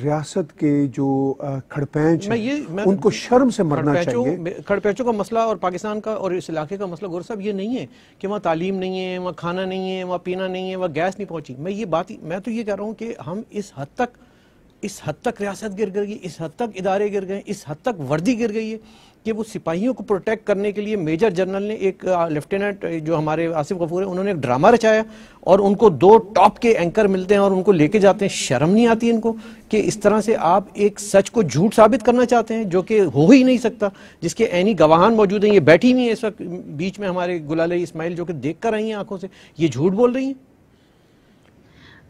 ریاست کے جو کھڑپینچ ہیں ان کو شرم سے مرنا چاہیے. کھڑپینچوں کا مسئلہ اور پاکستان کا اور اس علاقے کا مسئلہ گور صاحب یہ نہیں ہے کہ وہاں تعلیم نہیں ہے, وہاں کھانا نہیں ہے, وہاں پینا نہیں ہے, وہاں گیس نہیں پہنچی. میں تو یہ کہہ رہا ہوں کہ ہم اس حد تک ریاست گر گئی, اس حد تک ادارے گر گئے, اس حد تک وردی گر گئی ہے کہ وہ سپاہیوں کو پروٹیکٹ کرنے کے لیے میجر جنرل نے ایک لیفٹیننٹ جو ہمارے آصف غفور ہیں انہوں نے ایک ڈرامہ رچایا, اور ان کو 2 ٹاپ کے اینکر ملتے ہیں اور ان کو لے کے جاتے ہیں. شرم نہیں آتی ان کو کہ اس طرح سے آپ ایک سچ کو جھوٹ ثابت کرنا چاہتے ہیں جو کہ ہو ہی نہیں سکتا, جس کے عینی گواہان موجود ہیں. یہ بیٹھی ہوئی ہیں اس وقت بیچ میں ہمارے گلالئی اسماعیل جو کہ دیکھ کر آئی ہیں آنکھوں سے, یہ جھوٹ بول رہی ہیں.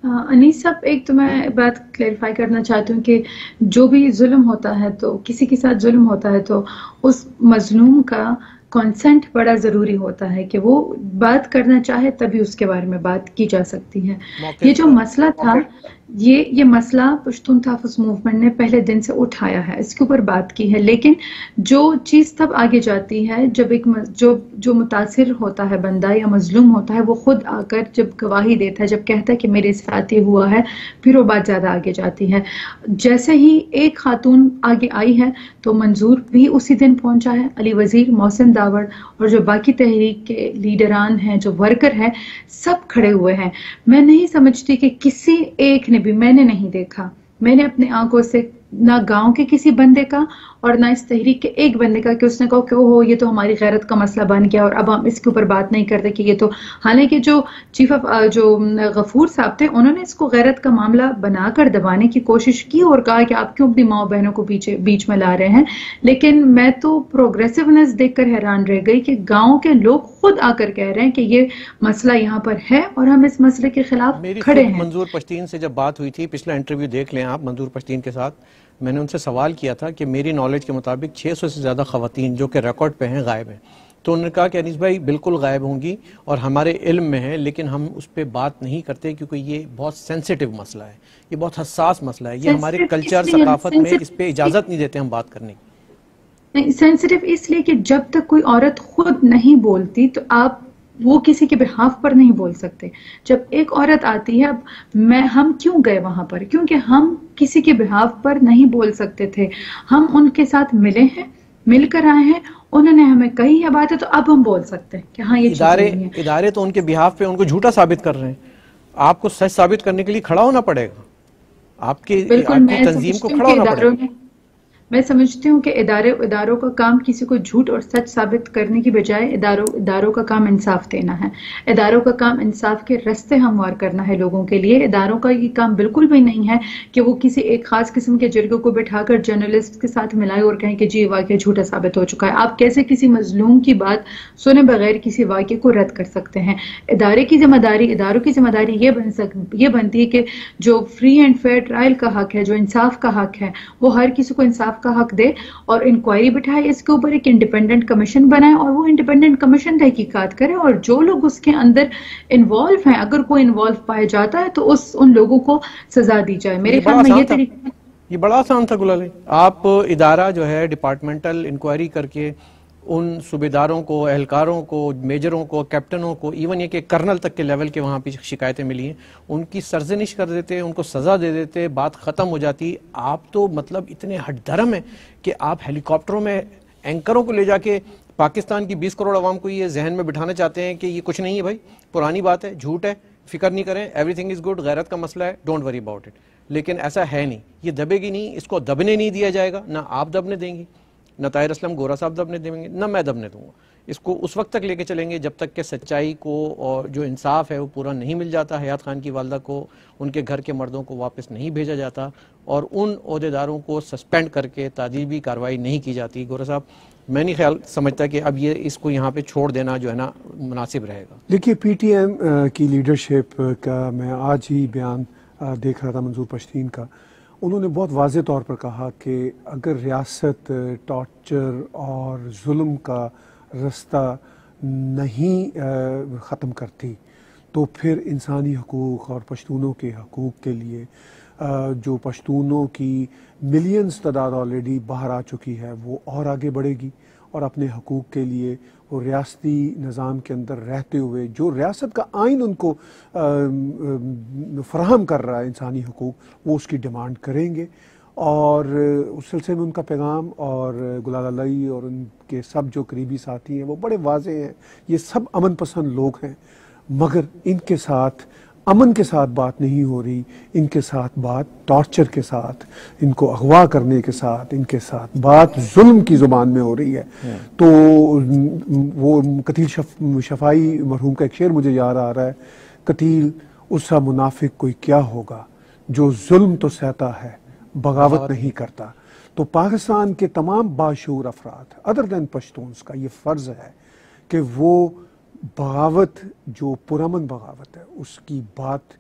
انیس صاحب، ایک تو میں بات کلیریفائی کرنا چاہتی ہوں کہ جو بھی ظلم ہوتا ہے تو کسی کے ساتھ ظلم ہوتا ہے تو اس مظلوم کا کانسنٹ بڑا ضروری ہوتا ہے کہ وہ بات کرنا چاہے تبھی اس کے بارے میں بات کی جا سکتی ہے. یہ جو مسئلہ تھا یہ مسئلہ پشتون تحفظ موومنٹ نے پہلے دن سے اٹھایا ہے، اس کے اوپر بات کی ہے، لیکن جو چیز تب آگے جاتی ہے جب ایک جو متاثر ہوتا ہے بندہ یا مظلوم ہوتا ہے، وہ خود آ کر جب گواہی دیتا ہے، جب کہتا ہے کہ میرے ساتھ یہ ہوا ہے، پھر وہ بات زیادہ آگے جاتی ہے. جیسے ہی ایک خاتون آگے آئی ہے تو منظور بھی اسی دن پہنچا ہے، علی وزیر، محسن داوڑ اور جو باقی تحریک کے لیڈران ہیں، جو ورکر ہیں، سب کھڑے ہوئے ہیں. میں نہیں سمجھتی کہ کسی ایک نے بھی، میں نے نہیں دیکھا، میں نے اپنے آنکھوں سے نہ گاؤں کے کسی بندے کا اور نہ اس تحریک کے ایک بندے کا کہ اس نے کہا کہ اوہ یہ تو ہماری غیرت کا مسئلہ بن گیا اور اب ہم اس کے اوپر بات نہیں کرتے کہ یہ تو، حالانکہ جو چیف آف جو غفور صاحب تھے انہوں نے اس کو غیرت کا معاملہ بنا کر دبانے کی کوشش کی اور کہا کہ آپ کیوں اپنی ماں بہنوں کو بیچ میں لا رہے ہیں. لیکن میں تو پروگریسونیس دیکھ کر حیران رہ گئی کہ گاؤں کے لوگ خود آ کر کہہ رہے ہیں کہ یہ مسئلہ یہاں پر ہے اور ہم اس مسئلے کے خلاف کھڑے ہیں. منظور پشتین سے جب بات ہوئی تھی، پچھلا انٹرویو دیکھ لیں آپ منظور پشتین کے ساتھ، میں نے ان سے سوال کیا تھا کہ میری نالج کے مطابق 600 سے زیادہ خواتین جو کہ ریکارڈ پہ ہیں غائب ہیں. تو انہوں نے کہا کہ انیس بھائی بالکل غائب ہوں گی اور ہمارے علم میں ہے، لیکن ہم اس پہ بات نہیں کرتے کیونکہ یہ بہت سینسیٹیو مسئلہ ہے، یہ بہت حساس مسئلہ ہے، یہ ہمارے کلچر ثقافت میں اس پہ اجازت نہیں دیتے ہم بات کرنے کی. سینسیٹیو اس لیے کہ جب تک کوئی عورت خود نہیں بولتی تو آپ وہ کسی کے بہاف پر نہیں بول سکتے. جب ایک عورت آتی ہے، اب ہم کیوں گئے وہاں پر؟ کیونکہ ہم کسی کے بہاف پر نہیں بول سکتے تھے. ہم ان کے ساتھ ملے ہیں، مل کر آئے ہیں، انہوں نے ہمیں کہی ہے باتیں، تو اب ہم بول سکتے ہیں کہ ہاں یہ چیزیں نہیں ہیں. ادارے تو ان کے بہاف پہ ان کو جھوٹا ثابت کر رہے ہیں. آپ کو سچ ثابت کرنے کے لیے کھڑا ہونا پڑے گا، آپ کی تنظیم کو کھڑا ہونا پڑے گا. میں سمجھتی ہوں کہ اداروں کا کام کسی کو جھوٹ اور سچ ثابت کرنے کی بجائے اداروں کا کام انصاف دینا ہے. اداروں کا کام انصاف کے رستے ہموار کرنا ہے لوگوں کے لیے. اداروں کا یہ کام بالکل بھی نہیں ہے کہ وہ کسی ایک خاص قسم کے جرگوں کو بٹھا کر جرنلسٹ کے ساتھ ملائے اور کہیں کہ جی یہ واقعہ جھوٹا ثابت ہو چکا ہے. آپ کیسے کسی مظلوم کی بات سنے بغیر کسی واقعے کو رد کر سکتے ہیں؟ اداروں کی ذمہ داری یہ بنتی ہے کہ جو فری اینڈ فیئر ٹرائل کا حق ہے، جو انصاف کا حق ہے، وہ ہر کسی کو انصاف کا حق دے اور انکوائری بٹھائے، اس کے اوپر ایک انڈیپینڈنٹ کمیشن بنائے اور وہ انڈیپینڈنٹ کمیشن تحقیقات کرے اور جو لوگ اس کے اندر انوالو ہیں، اگر کوئی انوالو پایا جاتا ہے تو ان لوگوں کو سزا دی جائے. میرے خیال میں یہ طریقہ، یہ بڑا آسان تھا گلالے. آپ ادارہ جو ہے ڈپارٹمنٹل انکوائری کر کے ان صوبیداروں کو، اہلکاروں کو، میجروں کو، کیپٹنوں کو، ایون یہ کہ کرنل تک کے لیول کے وہاں پہ شکایتیں ملی ہیں، ان کی سرزنش کر دیتے، ان کو سزا دے دیتے، بات ختم ہو جاتی. آپ تو مطلب اتنے ہٹ دھرم ہیں کہ آپ ہیلی کاپٹروں میں اینکروں کو لے جا کے پاکستان کی 20 کروڑ عوام کو یہ ذہن میں بٹھانا چاہتے ہیں کہ یہ کچھ نہیں ہے بھائی، پرانی بات ہے، جھوٹ ہے، فکر نہیں کریں، ایوری تھنگ از گڈ، غیرت کا مسئلہ ہے، ڈونٹ وری اباؤٹ اٹ. لیکن ایسا ہے نہیں، یہ دبے گی نہیں، اس کو دبنے نہیں دیا جائے گا. نہ آپ دبنے دیں گی، نہ طاہر اسلم گورا صاحب دبنے دیں گے، نہ میں دبنے دوں گا. اس کو اس وقت تک لے کے چلیں گے جب تک کہ سچائی کو اور جو انصاف ہے وہ پورا نہیں مل جاتا. حیات خان کی والدہ کو، ان کے گھر کے مردوں کو واپس نہیں بھیجا جاتا اور ان عہدیداروں کو سسپینڈ کر کے تعدیبی کارروائی نہیں کی جاتی. گورا صاحب، میں نہیں خیال سمجھتا کہ اب یہ اس کو یہاں پہ چھوڑ دینا جو ہے نا مناسب رہے گا. دیکھیے، پی ٹی ایم کی لیڈرشپ کا میں آج ہی بیان دیکھ رہا تھا منظور پشتین کا. انہوں نے بہت واضح طور پر کہا کہ اگر ریاست ٹارچر اور ظلم کا رستہ نہیں ختم کرتی تو پھر انسانی حقوق اور پشتونوں کے حقوق کے لیے جو پشتونوں کی ملینز تعداد آلریڈی باہر آ چکی ہے وہ اور آگے بڑھے گی اور اپنے حقوق کے لیے وہ ریاستی نظام کے اندر رہتے ہوئے جو ریاست کا آئین ان کو فراہم کر رہا ہے انسانی حقوق، وہ اس کی ڈیمانڈ کریں گے. اور اس سلسلے میں ان کا پیغام اور گلال علی اور ان کے سب جو قریبی ساتھی ہیں وہ بڑے واضح ہیں. یہ سب امن پسند لوگ ہیں، مگر ان کے ساتھ امن کے ساتھ بات نہیں ہو رہی، ان کے ساتھ بات ٹارچر کے ساتھ، ان کو اغوا کرنے کے ساتھ، ان کے ساتھ بات ظلم کی زبان میں ہو رہی ہے. تو وہ قتیل شفائی مرحوم کا ایک شعر مجھے یاد آ رہا ہے، قتیل اس سا منافق کوئی کیا ہوگا جو ظلم تو سہتا ہے بغاوت نہیں کرتا. تو پاکستان کے تمام باشعور افراد ادر دین پشتونز کا یہ فرض ہے کہ وہ بغاوت، جو پرامن بغاوت ہے، اس کی بات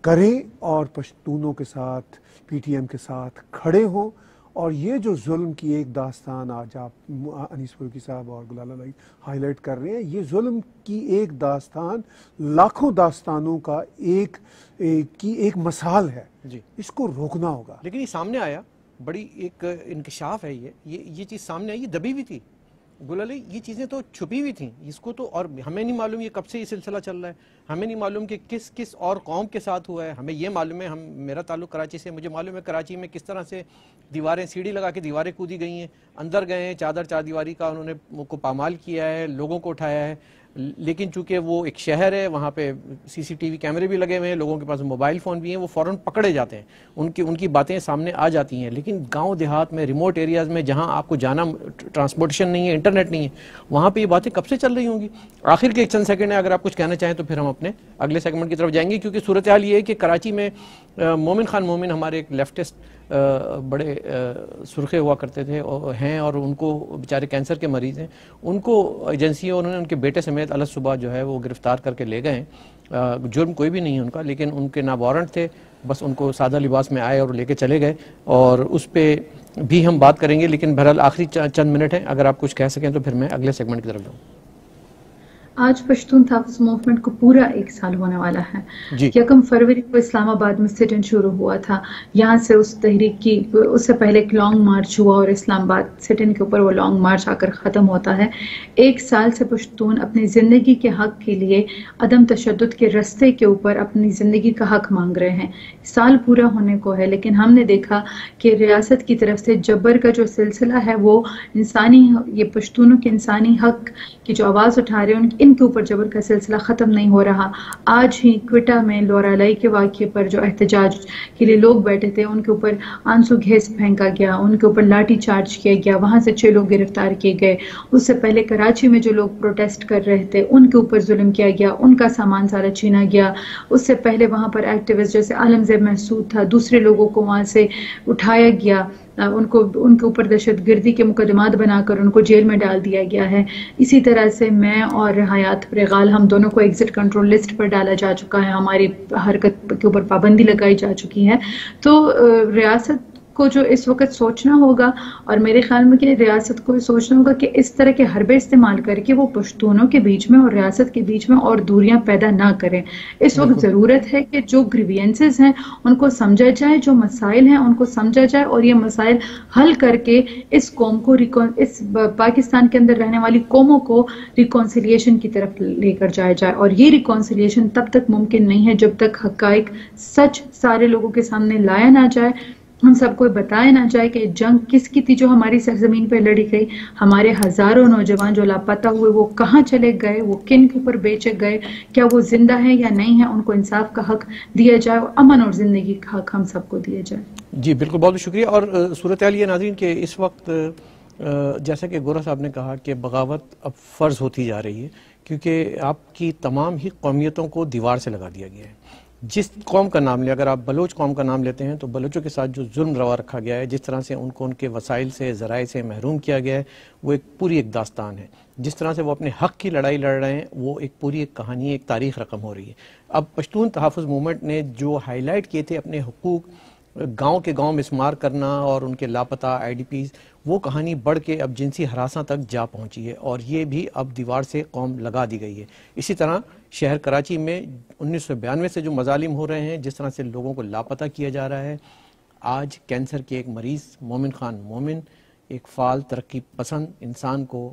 کریں اور پشتونوں کے ساتھ پی ٹی ایم کے ساتھ کھڑے ہوں. اور یہ جو ظلم کی ایک داستان آج آپ انیس فاروقی صاحب اور گلال علائی ہائی لائٹ کر رہے ہیں، یہ ظلم کی ایک داستان لاکھوں داستانوں کا ایک مثال ہے. جی اس کو روکنا ہوگا. لیکن یہ سامنے آیا، بڑی ایک انکشاف ہے. یہ چیز سامنے آئی، یہ دبی ہوئی تھی گلال علی، یہ چیزیں تو چھپی ہوئی تھیں. اس کو تو، اور ہمیں نہیں معلوم یہ کب سے یہ سلسلہ چل رہا ہے، ہمیں نہیں معلوم کہ کس اور قوم کے ساتھ ہوا ہے. ہمیں یہ معلوم ہے، میرا تعلق کراچی سے، مجھے معلوم ہے کراچی میں کس طرح سے دیواریں، سیڑھی لگا کے دیواریں کودی گئی ہیں، اندر گئے ہیں، چار دیواری کا انہوں نے کو پامال کیا ہے، لوگوں کو اٹھایا ہے. لیکن چونکہ وہ ایک شہر ہے، وہاں پہ سی سی ٹی وی کیمرے بھی لگے ہوئے ہیں، لوگوں کے پاس موبائل فون بھی ہیں، وہ فوراً پکڑے جاتے ہیں، ان کی باتیں سامنے آ جاتی ہیں. لیکن گاؤں دیہات میں، ریموٹ ایریاز میں جہاں آپ کو جانا، ٹرانسپورٹیشن نہیں ہے، انٹرنیٹ نہیں ہے، وہاں پہ یہ باتیں کب سے چل رہی ہوں گی. آخر کے چند سیکنڈ ہے، اگر آپ کچھ کہنا چاہیں تو پھر ہم اپنے اگلے سیگمنٹ کی طرف جائیں گے. کیونکہ صورتحال یہ ہے کہ کراچی میں مومن خان مومن ہمارے ایک لیفٹسٹ بڑے سرخے ہوا کرتے تھے ہیں، اور ان کو بیچارے کینسر کے مریض ہیں. ان کو ایجنسیوں، انہوں نے ان کے بیٹے سمیت الگ صبح جو ہے وہ گرفتار کر کے لے گئے ہیں. جرم کوئی بھی نہیں ہے ان کا، لیکن ان کے نہ وارنٹ تھے، بس ان کو سادہ لباس میں آئے اور لے کے چلے گئے. اور اس پہ بھی ہم بات کریں گے. لیکن بہرحال آخری چند منٹ ہیں، اگر آپ کچھ کہہ سکیں تو پھر میں اگلے سیگمنٹ کی طرف جاؤں. آج پشتون تحفظ موومنٹ کو پورا 1 سال ہونے والا ہے. جی. 1 فروری کو اسلام آباد میں سٹ ان شروع ہوا تھا. یہاں سے اس تحریک کی، اس سے پہلے ایک لانگ مارچ ہوا اور اسلام آباد سٹ ان کے اوپر وہ لانگ مارچ آ کر ختم ہوتا ہے. 1 سال سے پشتون اپنی زندگی کے حق کے لیے عدم تشدد کے رستے کے اوپر اپنی زندگی کا حق مانگ رہے ہیں. سال پورا ہونے کو ہے، لیکن ہم نے دیکھا کہ ریاست کی طرف سے جبر کا جو سلسلہ ہے، وہ یہ پشتونوں کے انسانی حق کی جو آواز اٹھا رہے ہیں ان کے اوپر جبر کا سلسلہ ختم نہیں ہو رہا. آج ہی کوئٹہ میں لورا لائی کے واقعے پر جو احتجاج کے لیے لوگ بیٹھے تھے، ان کے اوپر آنسو گیس پھینکا گیا، ان کے اوپر لاٹھی چارج کیا گیا، وہاں سے 6 لوگ گرفتار کیے گئے. اس سے پہلے کراچی میں جو لوگ پروٹیسٹ کر رہے تھے ان کے اوپر ظلم کیا گیا، ان کا سامان سارا چھینا گیا. اس سے پہلے وہاں پر ایکٹیوسٹ جیسے عالم زیب محسود تھا، دوسرے لوگوں کو وہاں سے اٹھایا گیا، ان کے اوپر دہشت گردی کے مقدمات بنا کر ان کو جیل میں ڈال دیا گیا ہے. اسی طرح سے میں اور حیات پریغال، ہم دونوں کو ایگزٹ کنٹرول لسٹ پر ڈالا جا چکا ہے، ہماری حرکت کے اوپر پابندی لگائی جا چکی ہے. تو ریاست کو جو اس وقت سوچنا ہوگا، اور میرے خیال میں کہ ریاست کو سوچنا ہوگا کہ اس طرح کے حربے استعمال کر کے وہ پشتونوں کے بیچ میں اور ریاست کے بیچ میں اور دوریاں پیدا نہ کریں. اس وقت ضرورت ہے کہ جو گریوینسز ہیں ان کو سمجھا جائے، جو مسائل ہیں ان کو سمجھا جائے، اور یہ مسائل حل کر کے اس قوم کو، اس پاکستان کے اندر رہنے والی قوموں کو ریکونسیلیشن کی طرف لے کر جایا جائے. اور یہ ریکونسیلیشن تب تک ممکن نہیں ہے جب تک حقائق، سچ سارے لوگوں کے سامنے لایا نہ جائے، ہم سب کو بتایا نہ جائے کہ جنگ کس کی تھی جو ہماری سرزمین پہ لڑی گئی، ہمارے ہزاروں نوجوان جو لاپتہ ہوئے وہ کہاں چلے گئے، وہ کن کے اوپر بیچے گئے، کیا وہ زندہ ہیں یا نہیں ہیں، ان کو انصاف کا حق دیا جائے، اور امن اور زندگی کا حق ہم سب کو دیا جائے. جی بالکل، بہت شکریہ. اور صورتحال یہ ناظرین کہ اس وقت جیسا کہ گورا صاحب نے کہا کہ بغاوت اب فرض ہوتی جا رہی ہے، کیونکہ آپ کی تمام ہی قومیتوں کو دیوار سے لگا دیا گیا ہے. جس قوم کا نام لیں، اگر آپ بلوچ قوم کا نام لیتے ہیں تو بلوچوں کے ساتھ جو ظلم روا رکھا گیا ہے، جس طرح سے ان کو ان کے وسائل سے، ذرائع سے محروم کیا گیا ہے، وہ ایک پوری ایک داستان ہے. جس طرح سے وہ اپنے حق کی لڑائی لڑ رہے ہیں، وہ ایک پوری ایک کہانی، ایک تاریخ رقم ہو رہی ہے. اب پشتون تحفظ موومنٹ نے جو ہائی لائٹ کیے تھے اپنے حقوق، گاؤں کے گاؤں مسمار کرنا اور ان کے لاپتہ آئی ڈی پیز، وہ کہانی بڑھ کے اب جنسی ہراساں تک جا پہنچی ہے، اور یہ بھی اب دیوار سے قوم لگا دی گئی ہے. اسی طرح شہر کراچی میں 1992 سے جو مظالم ہو رہے ہیں، جس طرح سے لوگوں کو لاپتہ کیا جا رہا ہے، آج کینسر کے ایک مریض مومن خان مومن، ایک فعال ترقی پسند انسان کو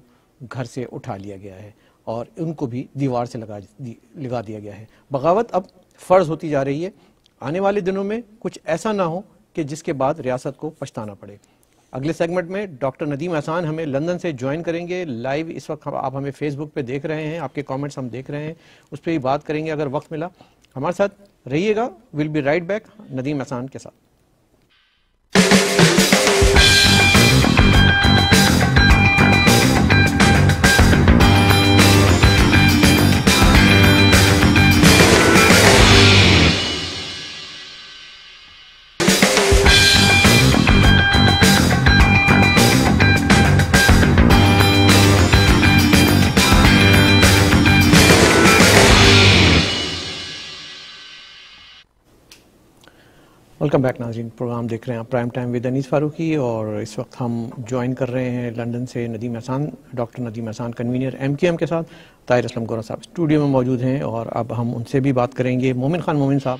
گھر سے اٹھا لیا گیا ہے اور ان کو بھی دیوار سے لگا دیا گیا ہے. بغاوت اب فرض ہوتی جا رہی ہے. آنے والے دنوں میں کچھ ایسا نہ ہو کہ جس کے بعد ریاست کو پچھتانا پڑے. اگلے سیگمنٹ میں ڈاکٹر ندیم احسان ہمیں لندن سے جوائن کریں گے لائیو. اس وقت آپ ہمیں فیس بک پہ دیکھ رہے ہیں، آپ کے کامنٹس ہم دیکھ رہے ہیں، اس پہ بھی بات کریں گے اگر وقت ملا. ہمارے ساتھ رہیے گا. We'll be right back Nadeem Ehsan کے ساتھ. ویلکم بیک ناظرین، پروگرام دیکھ رہے ہیں آپ پرائم ٹائم ود انیس فاروقی، اور اس وقت ہم جوائن کر رہے ہیں لندن سے ندیم احسان، ڈاکٹر ندیم احسان کنوینر MQM کے ساتھ. طاہر اسلم گورا صاحب اسٹوڈیو میں موجود ہیں اور اب ہم ان سے بھی بات کریں گے. مومن خان مومن صاحب،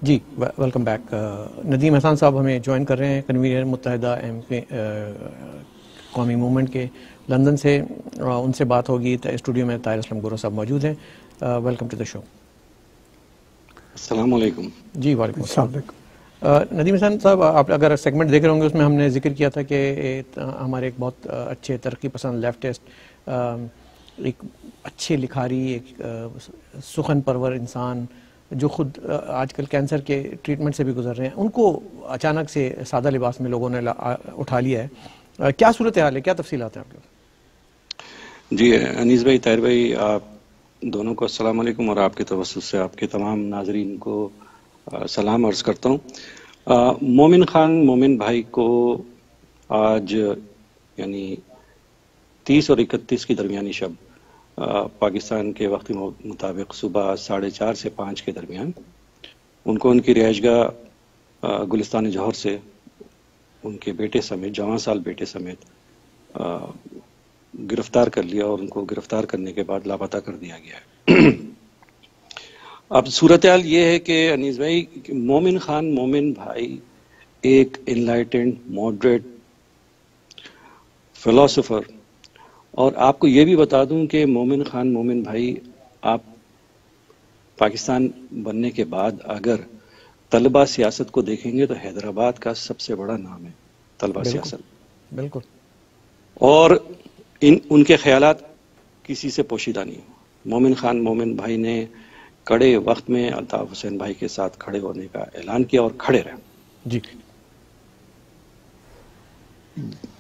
جی ویلکم بیک. ندیم احسان صاحب ہمیں جوائن کر رہے ہیں، کنوینر متحدہ قومی موومنٹ کے لندن سے. ان سے بات ہوگی. اسٹوڈیو میں طاہر اسلم گورا صاحب موجود ہیں. ویلکم ٹو دا شو. السلام علیکم. جی وعلیکم السلام. ندیم احسان صاحب، آپ اگر سیگمنٹ دیکھ رہے ہوں گے، اس میں ہم نے ذکر کیا تھا کہ ہمارے ایک بہت اچھے ترقی پسند لیفٹسٹ، ایک اچھے لکھاری، ایک سخن پرور انسان جو خود آج کل کینسر کے ٹریٹمنٹ سے بھی گزر رہے ہیں، ان کو اچانک سے سادہ لباس میں لوگوں نے اٹھا لیا ہے. کیا صورتحال ہے، کیا تفصیلات ہیں آپ کے؟ جی انیس بھائی، طاہر بھائی، آپ دونوں کو السلام علیکم، اور آپ کے توسط سے آپ کے تمام ناظرین کو سلام عرض کرتا ہوں. مومن خان مومن بھائی کو آج یعنی 30 اور 31 کی درمیانی شب پاکستان کے وقت مطابق صبح 4:30 سے 5 کے درمیان ان کو ان کی رہائش گاہ گلستان جوہر سے ان کے بیٹے سمیت، جوان سال بیٹے سمیت گرفتار کر لیا، اور ان کو گرفتار کرنے کے بعد لاپتہ کر دیا گیا ہے. اب صورتحال یہ ہے کہ انیس بھائی، مومن خان مومن بھائی ایک انلائٹنڈ ماڈریٹ فلاسفر، اور آپ کو یہ بھی بتا دوں کہ مومن خان مومن بھائی، آپ پاکستان بننے کے بعد اگر طلبہ سیاست کو دیکھیں گے تو حیدرآباد کا سب سے بڑا نام ہے طلبہ سیاست. بالکل. اور ان کے خیالات کسی سے پوشیدہ نہیں. مومن خان مومن بھائی نے کڑے وقت میں الطاف حسین بھائی کے ساتھ کھڑے ہونے کا اعلان کیا اور کھڑے رہے. جی.